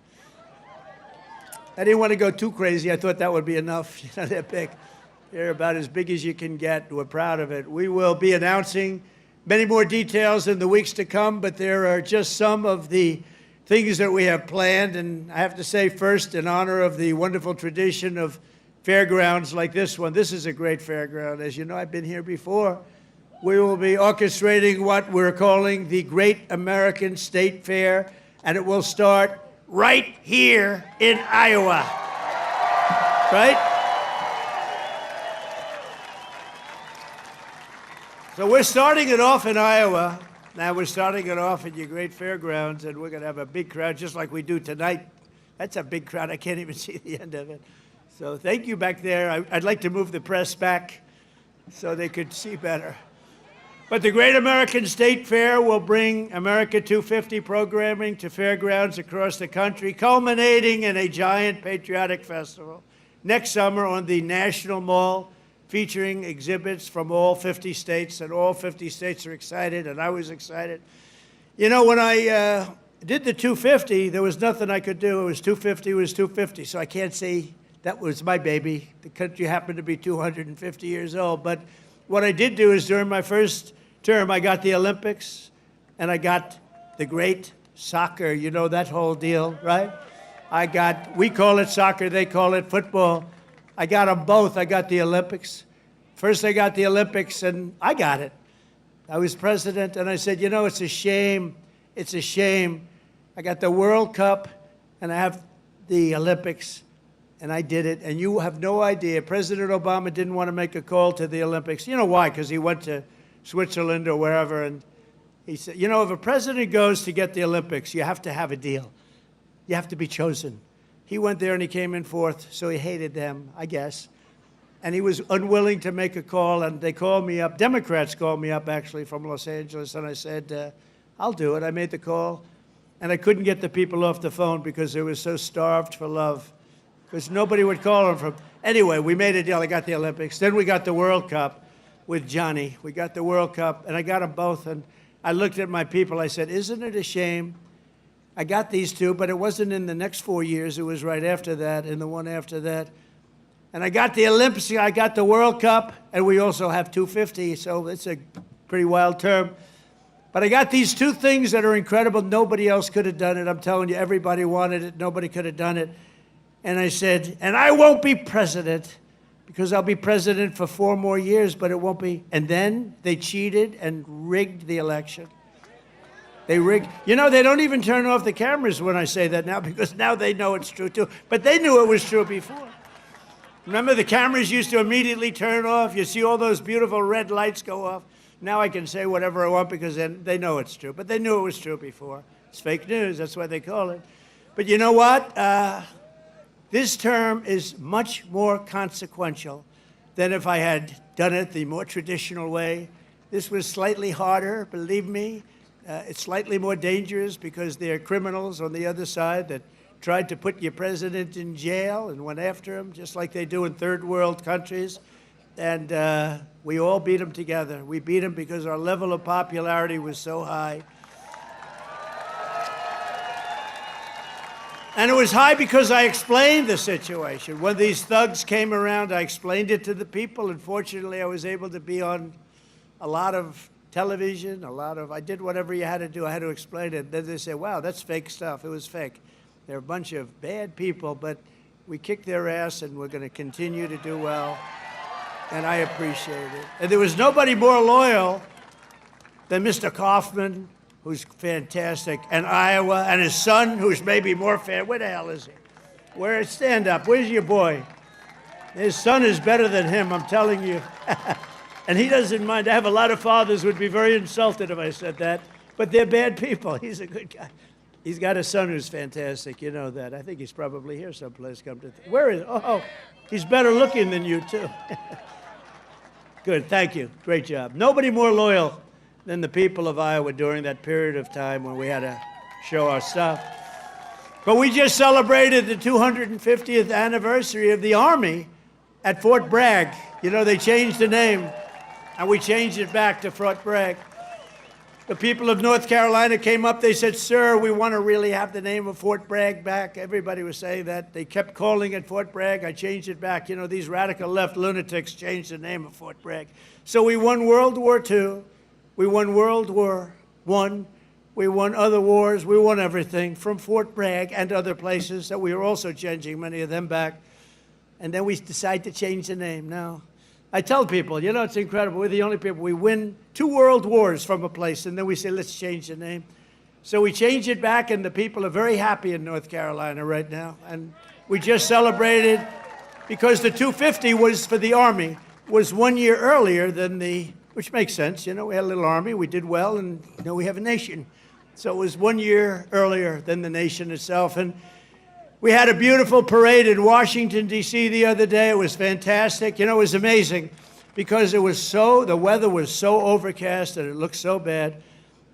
I didn't want to go too crazy. I thought that would be enough. You know, they're big. They're about as big as you can get. We're proud of it. We will be announcing many more details in the weeks to come, but there are just some of the things that we have planned. And I have to say, first, in honor of the wonderful tradition of fairgrounds like this one. This is a great fairground. As you know, I've been here before. We will be orchestrating what we're calling the Great American State Fair, and it will start right here in Iowa. Right? So we're starting it off in Iowa. Now we're starting it off at your great fairgrounds, and we're going to have a big crowd, just like we do tonight. That's a big crowd. I can't even see the end of it. So thank you back there. I'd like to move the press back so they could see better. But the Great American State Fair will bring America 250 programming to fairgrounds across the country, culminating in a giant patriotic festival next summer on the National Mall, featuring exhibits from all 50 states, and all 50 states are excited, and I was excited. You know, when I did the 250, there was nothing I could do. It was 250, it was 250, so I can't say that was my baby. The country happened to be 250 years old, but what I did do is during my first term, I got the Olympics, and I got the great soccer, you know, that whole deal, right? We call it soccer, they call it football. I got them both. I got the Olympics. First, I got the Olympics, and I got it. I was president, and I said, you know, it's a shame. It's a shame. I got the World Cup, and I have the Olympics, and I did it. And you have no idea. President Obama didn't want to make a call to the Olympics. You know why? Because he went to Switzerland or wherever, and he said, you know, if a president goes to get the Olympics, you have to have a deal. You have to be chosen. He went there and he came in fourth, so he hated them, I guess. And he was unwilling to make a call, and they called me up. Democrats called me up, actually, from Los Angeles, and I said, I'll do it. I made the call, and I couldn't get the people off the phone because they were so starved for love, because nobody would call them from. Anyway, we made a deal. I got the Olympics. Then we got the World Cup with Johnny. We got the World Cup, and I got them both, and I looked at my people. I said, isn't it a shame? I got these two, but it wasn't in the next 4 years. It was right after that and the one after that. And I got the Olympics, I got the World Cup, and we also have 250, so it's a pretty wild term. But I got these two things that are incredible. Nobody else could have done it. I'm telling you, everybody wanted it. Nobody could have done it. And I said, and I won't be president because I'll be president for 4 more years, but it won't be. And then they cheated and rigged the election. They rigged. You know, they don't even turn off the cameras when I say that now because now they know it's true too. But they knew it was true before. Remember, the cameras used to immediately turn off. You see all those beautiful red lights go off. Now I can say whatever I want because then they know it's true. But they knew it was true before. It's fake news. That's why they call it. But you know what? This term is much more consequential than if I had done it the more traditional way. This was slightly harder, believe me. It's slightly more dangerous because there are criminals on the other side that tried to put your president in jail and went after him, just like they do in third world countries. And we all beat them together. We beat them because our level of popularity was so high. And it was high because I explained the situation. When these thugs came around, I explained it to the people. And fortunately, I was able to be on a lot of television, I did whatever you had to do. I had to explain it. Then they say, wow, that's fake stuff. It was fake. They're a bunch of bad people, but we kicked their ass, and we're going to continue to do well. And I appreciate it. And there was nobody more loyal than Mr. Kaufman, who's fantastic, and Iowa, and his son, who's maybe more fan. Where the hell is he? Stand up. Where's your boy? His son is better than him, I'm telling you. And he doesn't mind. I have a lot of fathers who would be very insulted if I said that, but they're bad people. He's a good guy. He's got a son who's fantastic. You know that. I think he's probably here someplace. Where is he? Oh, he's better looking than you, too. Good. Thank you. Great job. Nobody more loyal than the people of Iowa during that period of time when we had to show our stuff. But we just celebrated the 250th anniversary of the Army at Fort Bragg. You know, they changed the name, and we changed it back to Fort Bragg. The people of North Carolina came up, they said, "Sir, we want to really have the name of Fort Bragg back." Everybody was saying that. They kept calling it Fort Bragg. I changed it back. You know, these radical left lunatics changed the name of Fort Bragg. So we won World War II. We won World War I. We won other wars. We won everything from Fort Bragg and other places that we were also changing many of them back. And then we decided to change the name. Now, I tell people, you know, it's incredible. We're the only people. We win 2 world wars from a place, and then we say, let's change the name. So we change it back, and the people are very happy in North Carolina right now. And we just celebrated, because the 250 was for the Army, was 1 year earlier than which makes sense. You know, we had a little Army, we did well, and now we have a nation. So it was 1 year earlier than the nation itself. And we had a beautiful parade in Washington, D.C. the other day. It was fantastic. You know, it was amazing because the weather was so overcast and it looked so bad.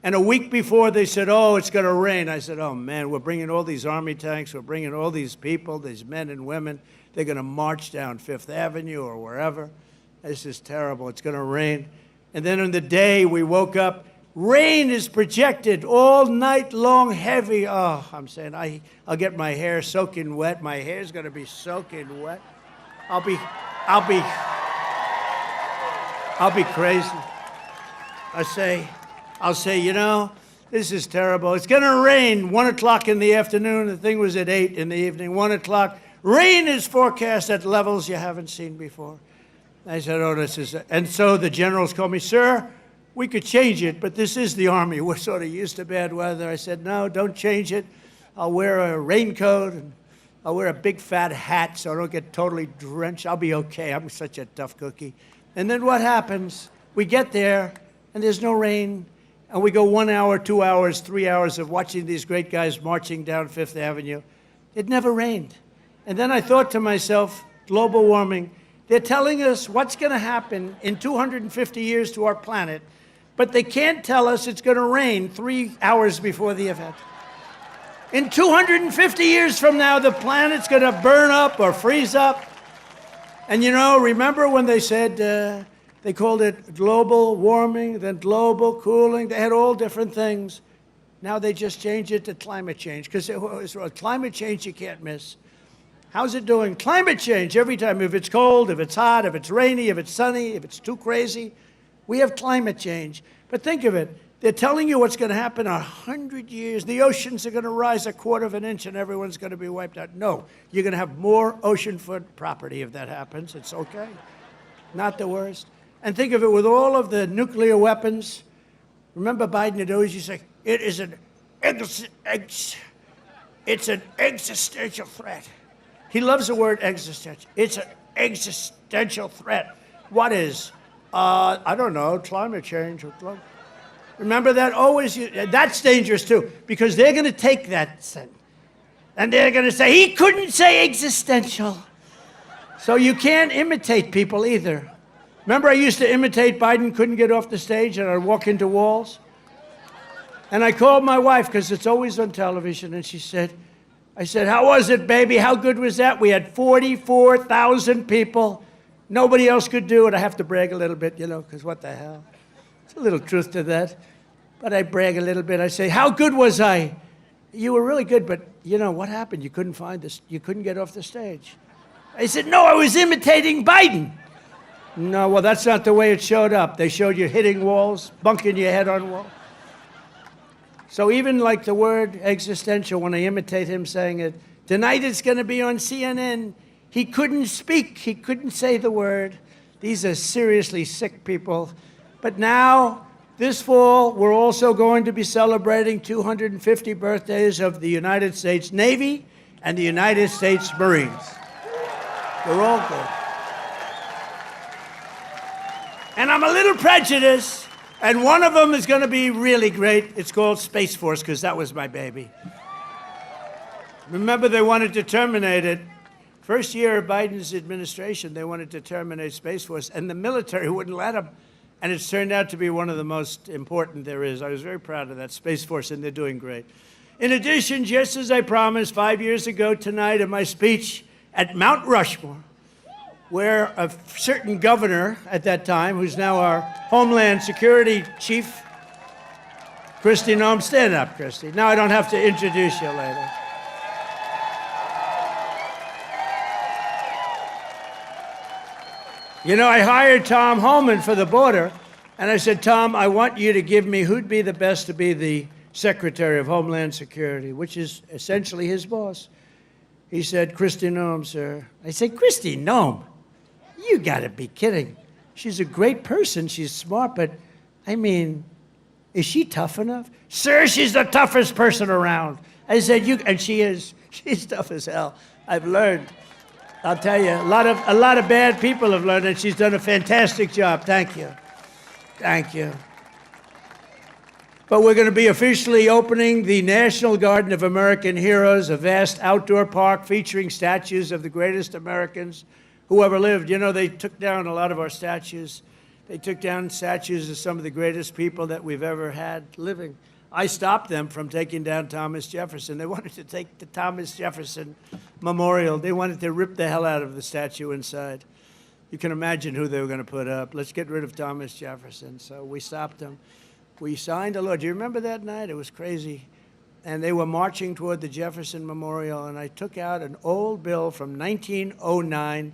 And a week before, they said, "Oh, it's going to rain." I said, "Oh, man, we're bringing all these Army tanks. We're bringing all these people, these men and women. They're going to march down Fifth Avenue or wherever. This is terrible. It's going to rain." And then on the day, we woke up. Rain is projected all night long, heavy. Oh, I'm saying I'll get my hair soaking wet. My hair's going to be soaking wet. I'll be crazy. I'll say, you know, this is terrible. It's going to rain 1 o'clock in the afternoon. The thing was at 8 in the evening, 1 o'clock. Rain is forecast at levels you haven't seen before. I said, "Oh, this is..." And so the generals called me, "Sir, we could change it, but this is the Army. We're sort of used to bad weather." I said, "No, don't change it. I'll wear a raincoat, and I'll wear a big fat hat so I don't get totally drenched. I'll be okay. I'm such a tough cookie." And then what happens? We get there, and there's no rain, and we go 1 hour, 2 hours, 3 hours of watching these great guys marching down Fifth Avenue. It never rained. And then I thought to myself, global warming, they're telling us what's going to happen in 250 years to our planet, but they can't tell us it's going to rain 3 hours before the event. In 250 years from now, the planet's going to burn up or freeze up. And you know, remember when they said, they called it global warming, then global cooling. They had all different things. Now they just changed it to climate change, because climate change you can't miss. How's it doing? Climate change every time. If it's cold, if it's hot, if it's rainy, if it's sunny, if it's too crazy, we have climate change. But think of it. They're telling you what's going to happen in 100 years. The oceans are going to rise 1/4 of an inch and everyone's going to be wiped out. No, you're going to have more oceanfront property if that happens. It's okay. Not the worst. And think of it, with all of the nuclear weapons. Remember Biden had always used to say, it's an existential threat. He loves the word existential. It's an existential threat. What is? I don't know, climate change. Remember that? Always, that's dangerous too, because they're going to take that sentence and they're going to say, he couldn't say existential. So you can't imitate people either. Remember I used to imitate Biden, couldn't get off the stage, and I'd walk into walls? And I called my wife, because it's always on television, and I said, "How was it, baby? How good was that?" We had 44,000 people. Nobody else could do it. I have to brag a little bit, you know, because what the hell? There's a little truth to that. But I brag a little bit. I say, "How good was I?" "You were really good, but, you know, what happened? You couldn't find this. You couldn't get off the stage." I said, "No, I was imitating Biden." "No, well, that's not the way it showed up. They showed you hitting walls, bunking your head on walls." So even like the word existential, when I imitate him saying it, tonight it's going to be on CNN. He couldn't speak. He couldn't say the word. These are seriously sick people. But now, this fall, we're also going to be celebrating 250 birthdays of the United States Navy and the United States Marines. They're all good. And I'm a little prejudiced. And one of them is going to be really great. It's called Space Force, because that was my baby. Remember, they wanted to terminate it. First year of Biden's administration, they wanted to terminate Space Force, and the military wouldn't let them. And it's turned out to be one of the most important there is. I was very proud of that Space Force, and they're doing great. In addition, just as I promised 5 years ago tonight in my speech at Mount Rushmore, where a certain governor at that time, who's now our Homeland Security Chief, Kristi Noem, stand up, Kristi. Now I don't have to introduce you later. You know, I hired Tom Homan for the border, and I said, Tom, I want you to give me who'd be the best to be the Secretary of Homeland Security, which is essentially his boss. He said, Kristi Noem, sir. I said, Kristi Noem? You gotta be kidding. She's a great person, she's smart, but I mean, is she tough enough? Sir, she's the toughest person around. I said, and she is. She's tough as hell. I've learned. I'll tell you, a lot of bad people have learned, and she's done a fantastic job. Thank you. Thank you. But we're going to be officially opening the National Garden of American Heroes, a vast outdoor park featuring statues of the greatest Americans who ever lived. You know, they took down a lot of our statues. They took down statues of some of the greatest people that we've ever had living. I stopped them from taking down Thomas Jefferson. They wanted to take the Thomas Jefferson Memorial. They wanted to rip the hell out of the statue inside. You can imagine who they were going to put up. Let's get rid of Thomas Jefferson. So we stopped them. We signed a law. Do you remember that night? It was crazy. And they were marching toward the Jefferson Memorial, and I took out an old bill from 1909,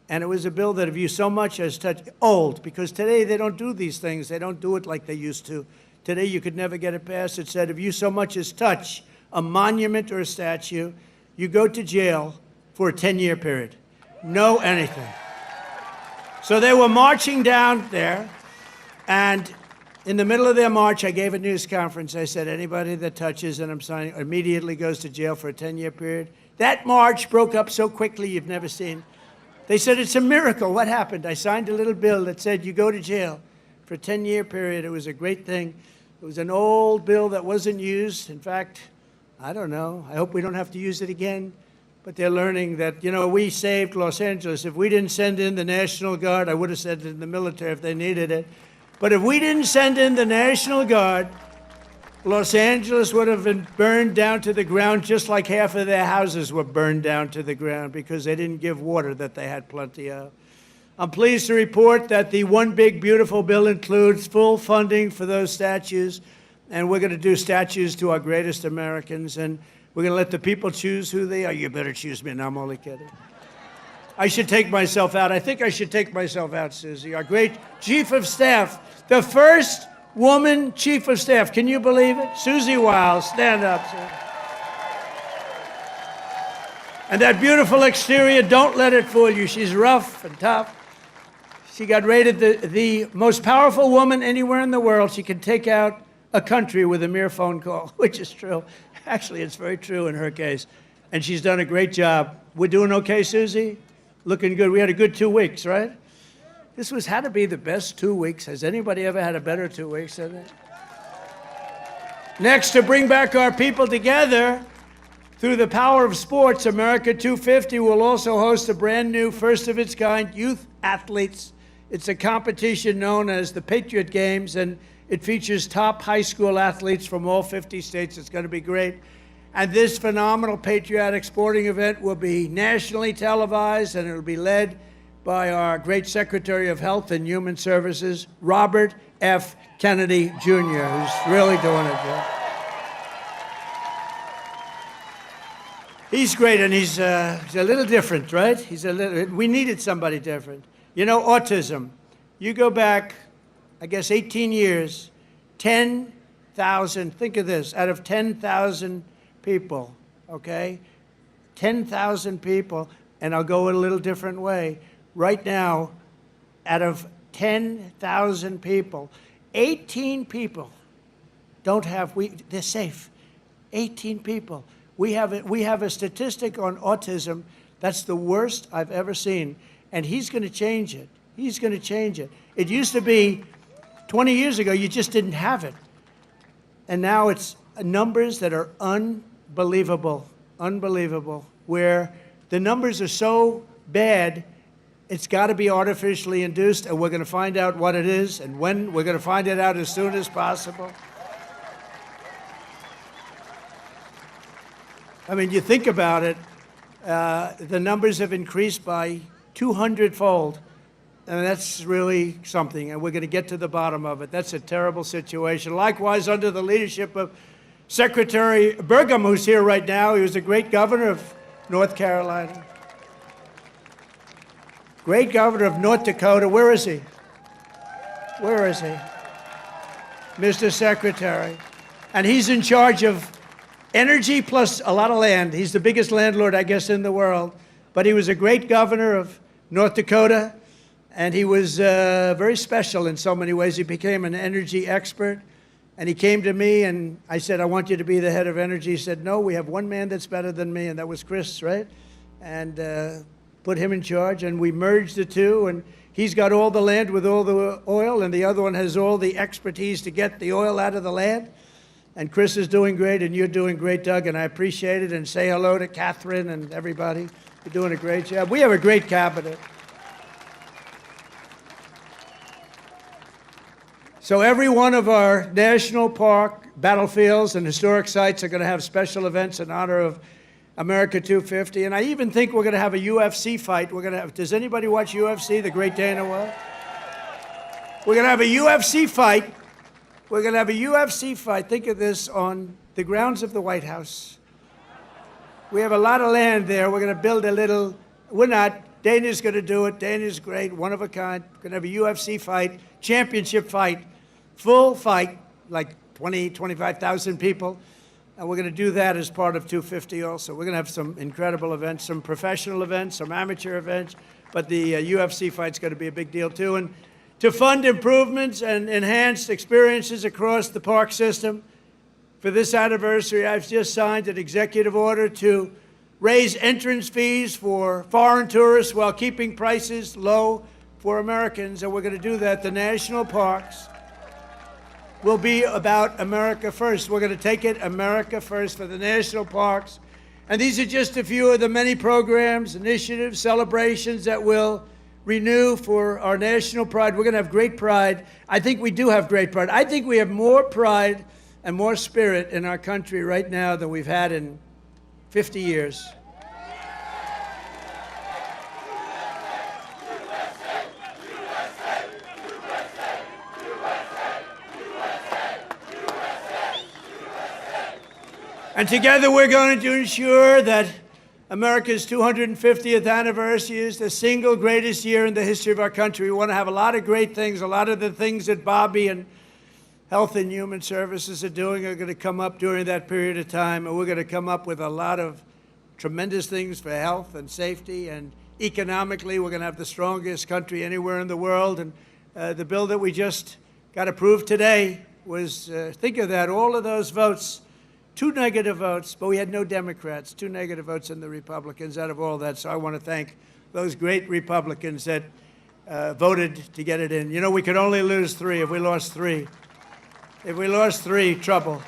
and it was a bill that if you so much as touch, old, because today they don't do these things. They don't do it like they used to. Today you could never get it passed. It said if you so much as touch a monument or a statue, you go to jail for a 10-year period. No anything. So they were marching down there, and in the middle of their march, I gave a news conference. I said, anybody that touches, and I'm signing, immediately goes to jail for a 10-year period. That march broke up so quickly you've never seen. They said, it's a miracle. What happened? I signed a little bill that said you go to jail for a 10-year period. It was a great thing. It was an old bill that wasn't used. In fact, I don't know. I hope we don't have to use it again. But they're learning that, you know, we saved Los Angeles. If we didn't send in the National Guard, I would have sent it in the military if they needed it. But if we didn't send in the National Guard, Los Angeles would have been burned down to the ground just like half of their houses were burned down to the ground because they didn't give water that they had plenty of. I'm pleased to report that the One Big Beautiful Bill includes full funding for those statues, and we're going to do statues to our greatest Americans, and we're going to let the people choose who they are. You better choose me. No, I'm only kidding. I should take myself out. I think I should take myself out, Susie. Our great Chief of Staff, the first woman Chief of Staff. Can you believe it? Susie Wiles, stand up, sir. And that beautiful exterior, don't let it fool you. She's rough and tough. She got rated the most powerful woman anywhere in the world. She can take out a country with a mere phone call, which is true. Actually, it's very true in her case. And she's done a great job. We're doing okay, Susie? Looking good. We had a good 2 weeks, right? This had to be the best 2 weeks. Has anybody ever had a better 2 weeks than that? Next, to bring back our people together through the power of sports, America 250 will also host a brand new, first-of-its-kind youth athletes. It's a competition known as the Patriot Games, and it features top high school athletes from all 50 states. It's going to be great. And this phenomenal patriotic sporting event will be nationally televised, and it will be led by our great Secretary of Health and Human Services, Robert F. Kennedy, Jr., who's really doing it. He's great, and he's a little different, right? We needed somebody different. You know, autism. You go back, I guess, 18 years, 10,000, think of this, out of 10,000 people, okay? 10,000 people, and I'll go a little different way. Right now, out of 10,000 people, 18 people don't have, they're safe. 18 people. We have a statistic on autism that's the worst I've ever seen, and he's going to change it. He's going to change it. It used to be 20 years ago, you just didn't have it. And now it's numbers that are unbelievable, where the numbers are so bad, it's got to be artificially induced, and we're going to find out what it is and when. We're going to find it out as soon as possible. I mean, you think about it, the numbers have increased by 200-fold. And that's really something, and we're going to get to the bottom of it. That's a terrible situation. Likewise, under the leadership of Secretary Burgum, who's here right now, he was a great governor of North Carolina. Great governor of North Dakota. Where is he? Where is he? Mr. Secretary. And he's in charge of energy plus a lot of land. He's the biggest landlord, I guess, in the world. But he was a great governor of North Dakota. And he was very special in so many ways. He became an energy expert. And he came to me, and I said, I want you to be the head of energy. He said, no, we have one man that's better than me, and that was Chris, right? And put him in charge, and we merged the two. And he's got all the land with all the oil, and the other one has all the expertise to get the oil out of the land. And Chris is doing great, and you're doing great, Doug, and I appreciate it. And say hello to Catherine and everybody. You're doing a great job. We have a great cabinet. So every one of our national park, battlefields, and historic sites are going to have special events in honor of America 250. And I even think we're going to have a UFC fight. We're going to have, does anybody watch UFC, the Great Dana White? We're going to have a UFC fight. We're going to have a UFC fight. Think of this, on the grounds of the White House. We have a lot of land there. We're going to build a little, we're not, Dana's going to do it. Dana's great, one of a kind. We're going to have a UFC fight, championship fight. Full fight, like 20, 25,000 people. And we're going to do that as part of 250 also. We're going to have some incredible events, some professional events, some amateur events. But the UFC fight's going to be a big deal, too. And to fund improvements and enhanced experiences across the park system, for this anniversary, I've just signed an executive order to raise entrance fees for foreign tourists while keeping prices low for Americans. And we're going to do that. The national parks will be about America first. We're going to take it America first for the national parks. And these are just a few of the many programs, initiatives, celebrations that will renew for our national pride. We're going to have great pride. I think we do have great pride. I think we have more pride and more spirit in our country right now than we've had in 50 years. And together we're going to ensure that America's 250th anniversary is the single greatest year in the history of our country. We want to have a lot of great things. A lot of the things that Bobby and Health and Human Services are doing are going to come up during that period of time. And we're going to come up with a lot of tremendous things for health and safety. And economically, we're going to have the strongest country anywhere in the world. And the bill that we just got approved today was, think of that, all of those votes. 2 negative votes, but we had no Democrats, 2 negative votes in the Republicans out of all that. So I want to thank those great Republicans that voted to get it in. You know, we could only lose 3. If we lost 3, trouble.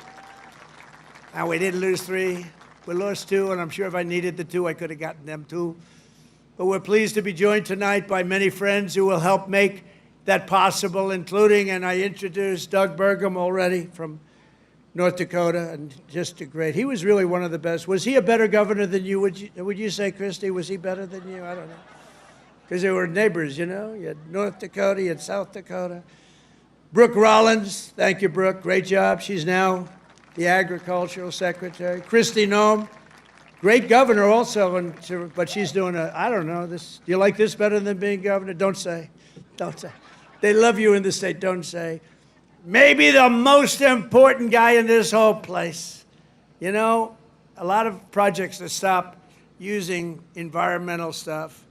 And we didn't lose 3. We lost 2, and I'm sure if I needed the 2, I could have gotten them too. But we're pleased to be joined tonight by many friends who will help make that possible, including, and I introduced Doug Burgum already from North Dakota, and just a great. He was really one of the best. Was he a better governor than you? Would you say, Christy? Was he better than you? I don't know. Because they were neighbors, you know. You had North Dakota, you had South Dakota. Brooke Rollins, thank you, Brooke. Great job. She's now the agricultural secretary. Christy Noem, great governor also, but she's doing I don't know, this. Do you like this better than being governor? Don't say. Don't say. They love you in the state. Don't say. Maybe the most important guy in this whole place. You know, a lot of projects to stop using environmental stuff.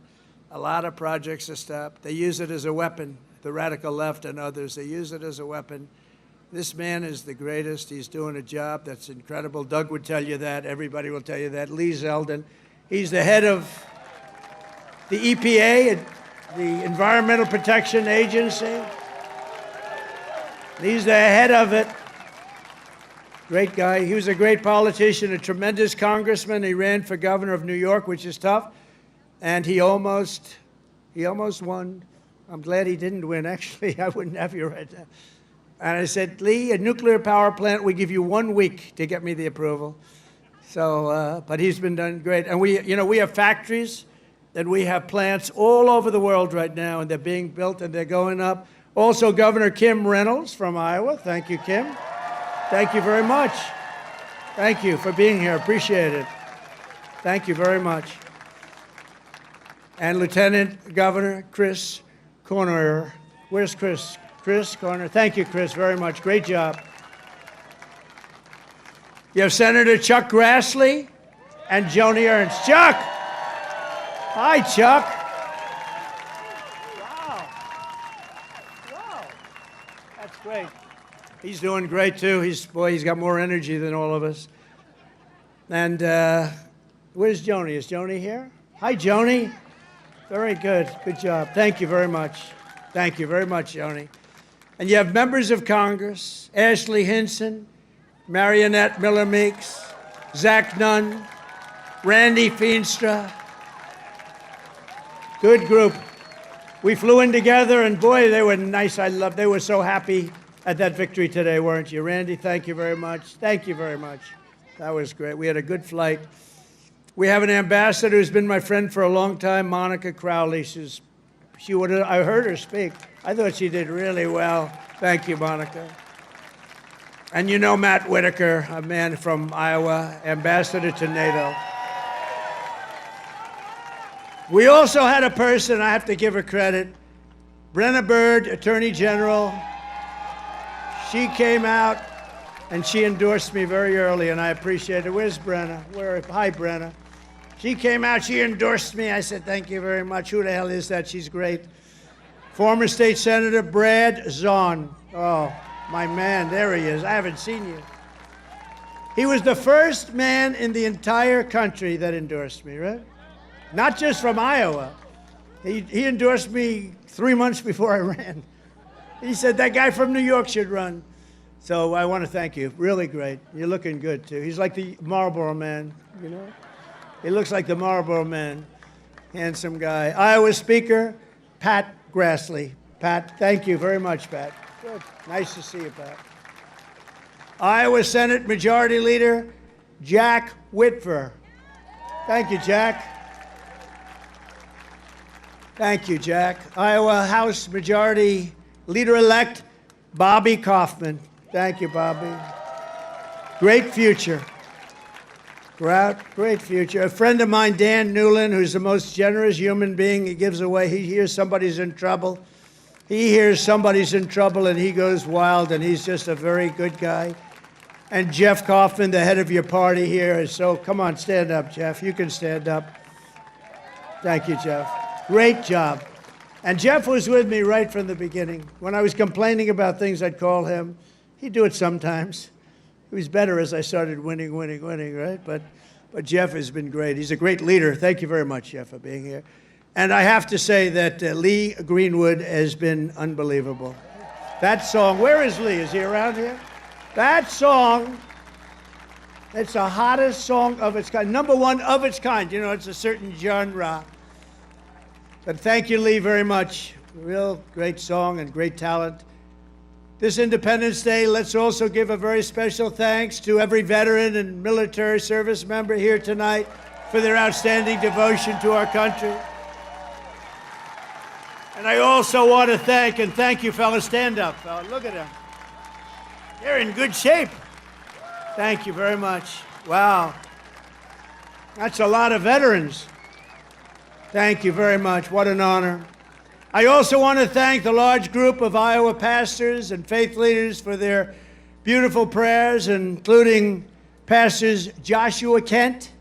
A lot of projects to stop. They use it as a weapon, the radical left and others. They use it as a weapon. This man is the greatest. He's doing a job that's incredible. Doug would tell you that. Everybody will tell you that. Lee Zeldin. He's the head of the EPA, the Environmental Protection Agency. He's the head of it. Great guy. He was a great politician, a tremendous congressman. He ran for governor of New York, which is tough. And he almost won. I'm glad he didn't win, actually. I wouldn't have you right now. And I said, Lee, a nuclear power plant, we give you 1 week to get me the approval. So, but he's been done great. And we have factories and we have plants all over the world right now, and they're being built and they're going up. Also, Governor Kim Reynolds from Iowa. Thank you, Kim. Thank you very much. Thank you for being here. Appreciate it. Thank you very much. And Lieutenant Governor Chris Corner. Where's Chris? Chris Corner. Thank you, Chris, very much. Great job. You have Senator Chuck Grassley and Joni Ernst. Chuck! Hi, Chuck. Wow. That's great. He's doing great, too. He's got more energy than all of us. And where's Joni? Is Joni here? Hi, Joni. Very good. Good job. Thank you very much. Thank you very much, Joni. And you have members of Congress, Ashley Hinson, Marionette Miller Meeks, Zach Nunn, Randy Feenstra. Good group. We flew in together, and boy, they were nice. They were so happy at that victory today, weren't you? Randy, thank you very much. Thank you very much. That was great. We had a good flight. We have an ambassador who's been my friend for a long time, Monica Crowley. I heard her speak. I thought she did really well. Thank you, Monica. And you know Matt Whitaker, a man from Iowa, ambassador to NATO. We also had a person, I have to give her credit, Brenna Bird, Attorney General. She came out and she endorsed me very early, and I appreciate it. Where's Brenna? Hi, Brenna. She came out, she endorsed me. I said, thank you very much. Who the hell is that? She's great. Former State Senator Brad Zahn. Oh, my man, there he is. I haven't seen you. He was the first man in the entire country that endorsed me, right? Not just from Iowa. He endorsed me 3 months before I ran. He said, that guy from New York should run. So I want to thank you. Really great. You're looking good, too. He's like the Marlboro Man, you know? He looks like the Marlboro Man. Handsome guy. Iowa Speaker, Pat Grassley. Pat, thank you very much, Pat. Good. Nice to see you, Pat. Iowa Senate Majority Leader, Jack Whitver. Thank you, Jack. Thank you, Jack. Iowa House Majority Leader-elect, Bobby Kaufman. Thank you, Bobby. Great future. Great future. A friend of mine, Dan Newland, who's the most generous human being. He gives away. He hears somebody's in trouble. He hears somebody's in trouble, and he goes wild, and he's just a very good guy. And Jeff Kaufman, the head of your party here, is so, come on, stand up, Jeff. You can stand up. Thank you, Jeff. Great job. And Jeff was with me right from the beginning. When I was complaining about things, I'd call him. He'd do it sometimes. It was better as I started winning, right? But Jeff has been great. He's a great leader. Thank you very much, Jeff, for being here. And I have to say that Lee Greenwood has been unbelievable. That song, where is Lee? Is he around here? That song, it's the hottest song of its kind. Number one of its kind. You know, it's a certain genre. But thank you, Lee, very much. Real great song and great talent. This Independence Day, let's also give a very special thanks to every veteran and military service member here tonight for their outstanding devotion to our country. And I also want to thank you, fellas. Stand up, fellas. Look at them. They're in good shape. Thank you very much. Wow. That's a lot of veterans. Thank you very much. What an honor. I also want to thank the large group of Iowa pastors and faith leaders for their beautiful prayers, including Pastors Joshua Kent,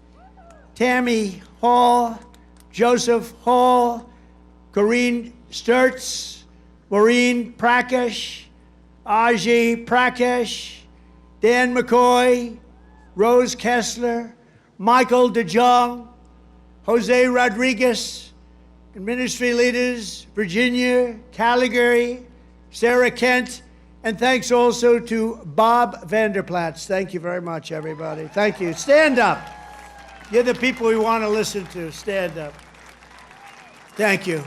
Tammy Hall, Joseph Hall, Corrine Sturts, Maureen Prakash, Aji Prakash, Dan McCoy, Rose Kessler, Michael DeJong, Jose Rodriguez, and ministry leaders, Virginia, Calgary, Sarah Kent, and thanks also to Bob Vanderplatz. Thank you very much, everybody. Thank you. Stand up. You're the people we want to listen to. Stand up. Thank you.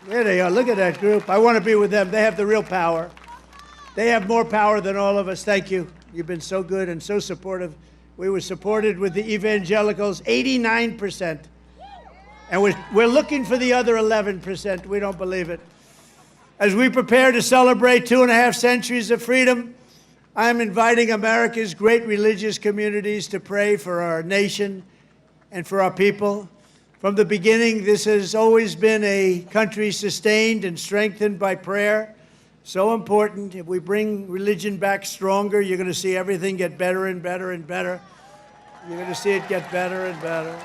There they are. Look at that group. I want to be with them. They have the real power. They have more power than all of us. Thank you. You've been so good and so supportive. We were supported with the evangelicals, 89%. And we're looking for the other 11%. We don't believe it. As we prepare to celebrate 2.5 centuries of freedom, I'm inviting America's great religious communities to pray for our nation and for our people. From the beginning, this has always been a country sustained and strengthened by prayer. So important. If we bring religion back stronger, you're going to see everything get better and better and better. You're going to see it get better and better.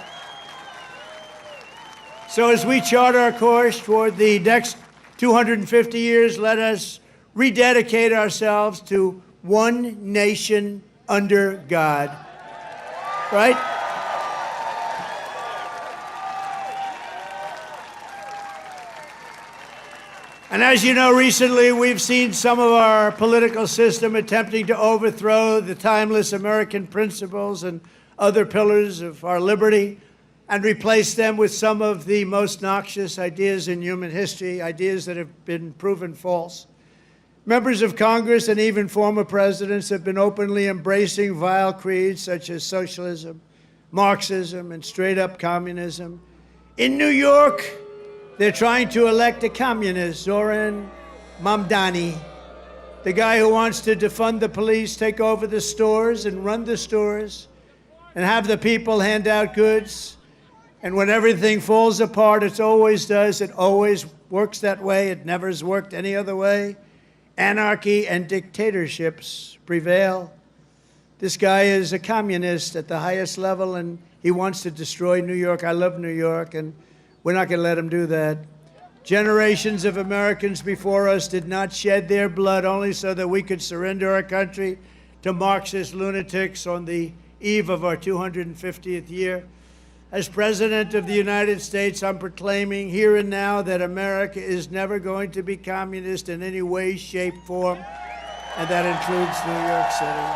So as we chart our course toward the next 250 years, let us rededicate ourselves to one nation under God. Right? And as you know, recently we've seen some of our political system attempting to overthrow the timeless American principles and other pillars of our liberty and replace them with some of the most noxious ideas in human history, ideas that have been proven false. Members of Congress and even former presidents have been openly embracing vile creeds such as socialism, Marxism, and straight-up communism. In New York, they're trying to elect a communist, Zoran Mamdani, the guy who wants to defund the police, take over the stores and run the stores, and have the people hand out goods. And when everything falls apart, it always does. It always works that way. It never has worked any other way. Anarchy and dictatorships prevail. This guy is a communist at the highest level, and he wants to destroy New York. I love New York, and we're not going to let him do that. Generations of Americans before us did not shed their blood only so that we could surrender our country to Marxist lunatics on the eve of our 250th year. As President of the United States, I'm proclaiming here and now that America is never going to be communist in any way, shape, form, and that includes New York City.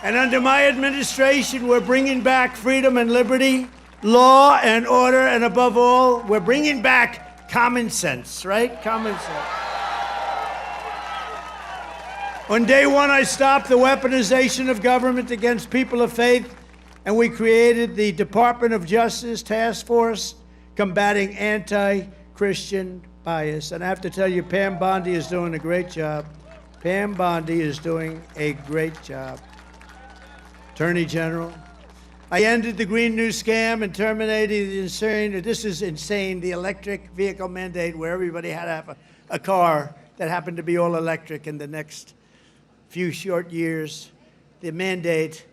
And under my administration, we're bringing back freedom and liberty, law and order, and above all, we're bringing back common sense, right? Common sense. On day one, I stopped the weaponization of government against people of faith, and we created the Department of Justice Task Force combating anti-Christian bias. And I have to tell you, Pam Bondi is doing a great job. Pam Bondi is doing a great job. Attorney General, I ended the Green New Scam and terminated the insane, the electric vehicle mandate where everybody had to have a car that happened to be all electric in the next few short years. The mandate.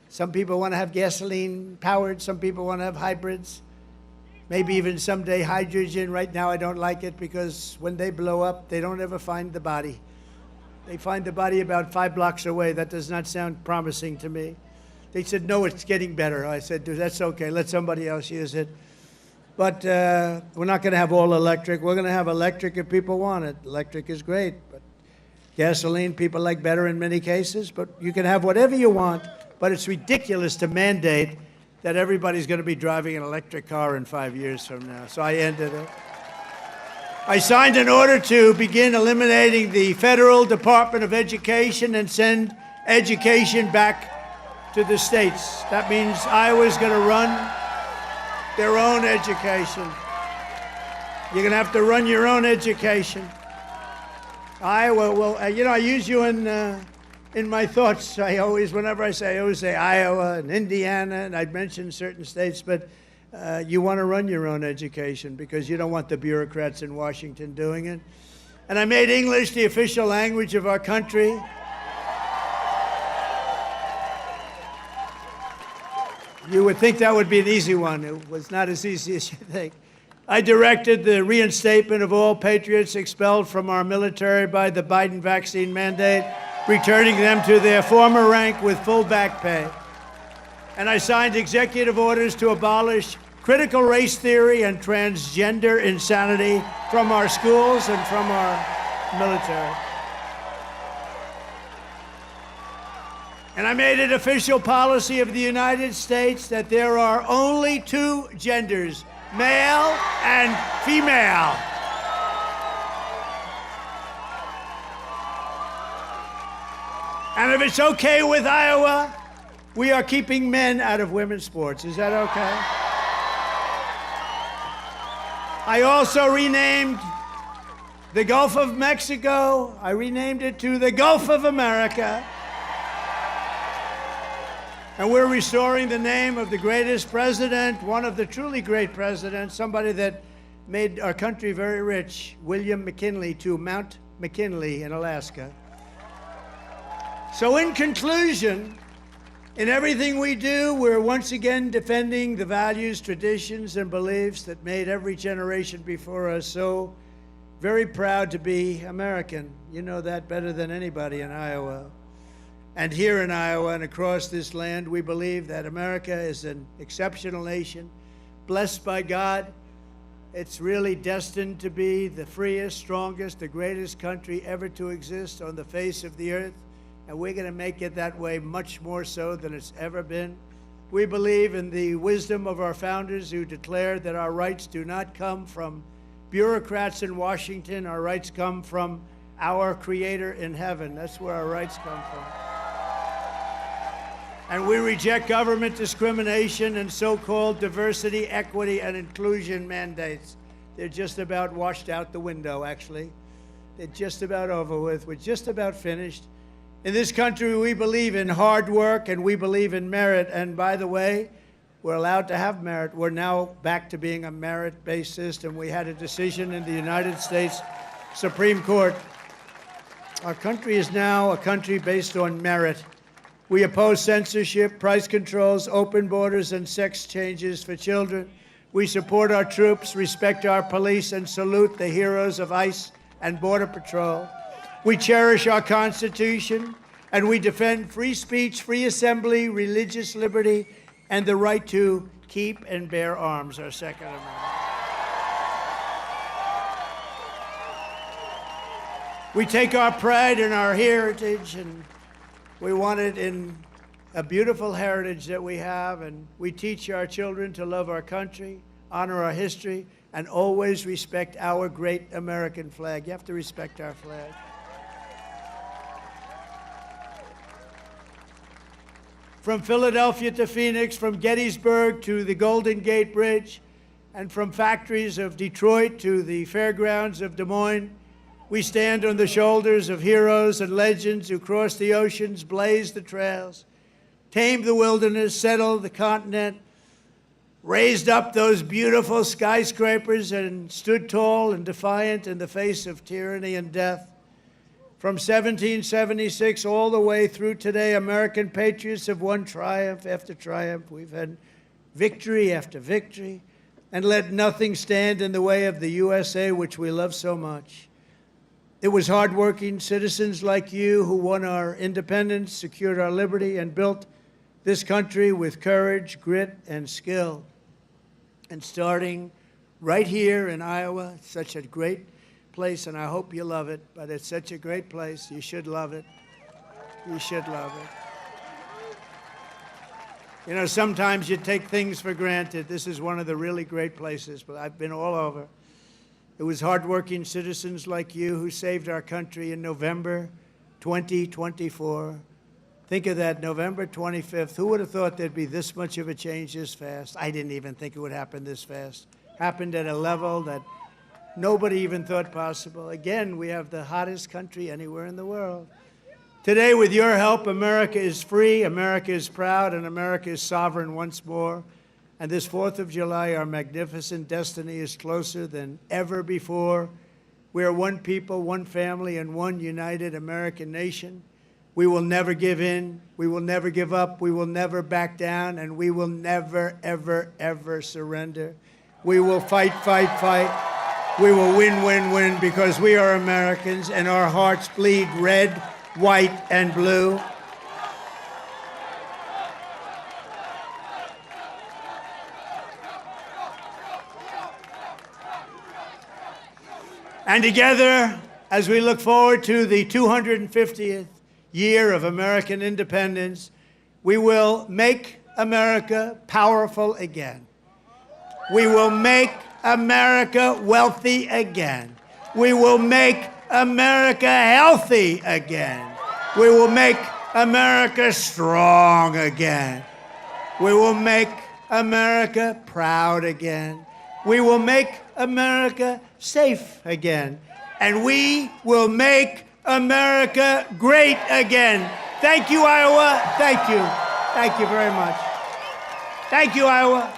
Some people want to have gasoline powered, some people want to have hybrids, maybe even someday hydrogen. Right now I don't like it because when they blow up, they don't ever find the body. They find the body about 5 blocks away. That does not sound promising to me. They said, no, it's getting better. I said, that's okay, let somebody else use it. But we're not going to have all electric. We're going to have electric if people want it. Electric is great, but gasoline people like better in many cases. But you can have whatever you want. But it's ridiculous to mandate that everybody's going to be driving an electric car in 5 years from now. So I ended it. I signed an order to begin eliminating the Federal Department of Education and send education back to the states. That means Iowa's going to run their own education. You're going to have to run your own education. Iowa will, I use you in my thoughts. I always say Iowa and Indiana, and I'd mention certain states, but you want to run your own education because you don't want the bureaucrats in Washington doing it. And I made English the official language of our country. You would think that would be an easy one. It was not as easy as you think. I directed the reinstatement of all patriots expelled from our military by the Biden vaccine mandate, returning them to their former rank with full back pay. And I signed executive orders to abolish critical race theory and transgender insanity from our schools and from our military. And I made it official policy of the United States that there are only 2 genders, male and female. And if it's okay with Iowa, we are keeping men out of women's sports. Is that okay? I also renamed the Gulf of Mexico. I renamed it to the Gulf of America. And we're restoring the name of the greatest president, one of the truly great presidents, somebody that made our country very rich, William McKinley, to Mount McKinley in Alaska. So in conclusion, in everything we do, we're once again defending the values, traditions, and beliefs that made every generation before us so very proud to be American. You know that better than anybody in Iowa. And here in Iowa and across this land, we believe that America is an exceptional nation, blessed by God. It's really destined to be the freest, strongest, the greatest country ever to exist on the face of the earth. And we're going to make it that way much more so than it's ever been. We believe in the wisdom of our founders who declared that our rights do not come from bureaucrats in Washington. Our rights come from our Creator in heaven. That's where our rights come from. And we reject government discrimination and so-called diversity, equity, and inclusion mandates. They're just about washed out the window, actually. They're just about over with. We're just about finished. In this country, we believe in hard work and we believe in merit. And by the way, we're allowed to have merit. We're now back to being a merit-based system. We had a decision in the United States Supreme Court. Our country is now a country based on merit. We oppose censorship, price controls, open borders, and sex changes for children. We support our troops, respect our police, and salute the heroes of ICE and Border Patrol. We cherish our Constitution, and we defend free speech, free assembly, religious liberty, and the right to keep and bear arms, our Second Amendment. We take our pride in our heritage, and we want it in a beautiful heritage that we have, and we teach our children to love our country, honor our history, and always respect our great American flag. You have to respect our flag. From Philadelphia to Phoenix, from Gettysburg to the Golden Gate Bridge, and from factories of Detroit to the fairgrounds of Des Moines, we stand on the shoulders of heroes and legends who crossed the oceans, blazed the trails, tamed the wilderness, settled the continent, raised up those beautiful skyscrapers, and stood tall and defiant in the face of tyranny and death. From 1776 all the way through today, American patriots have won triumph after triumph. We've had victory after victory, and let nothing stand in the way of the USA, which we love so much. It was hardworking citizens like you who won our independence, secured our liberty, and built this country with courage, grit, and skill. And starting right here in Iowa, it's such a great place, and I hope you love it, but it's such a great place. You should love it. You should love it. You know, sometimes you take things for granted. This is one of the really great places, but I've been all over. It was hardworking citizens like you who saved our country in November 2024. Think of that, November 25th. Who would have thought there'd be this much of a change this fast? I didn't even think it would happen this fast. Happened at a level that nobody even thought possible. Again, we have the hottest country anywhere in the world. Today, with your help, America is free, America is proud, and America is sovereign once more. And this 4th of July, our magnificent destiny is closer than ever before. We are one people, one family, and one united American nation. We will never give in. We will never give up. We will never back down. And we will never, ever, ever surrender. We will fight, fight, fight. We will win, win, win, because we are Americans and our hearts bleed red, white, and blue. And together, as we look forward to the 250th year of American independence, we will make America powerful again. We will make America wealthy again. We will make America healthy again. We will make America strong again. We will make America proud again. We will make America safe again. And we will make America great again. Thank you, Iowa. Thank you. Thank you very much. Thank you, Iowa.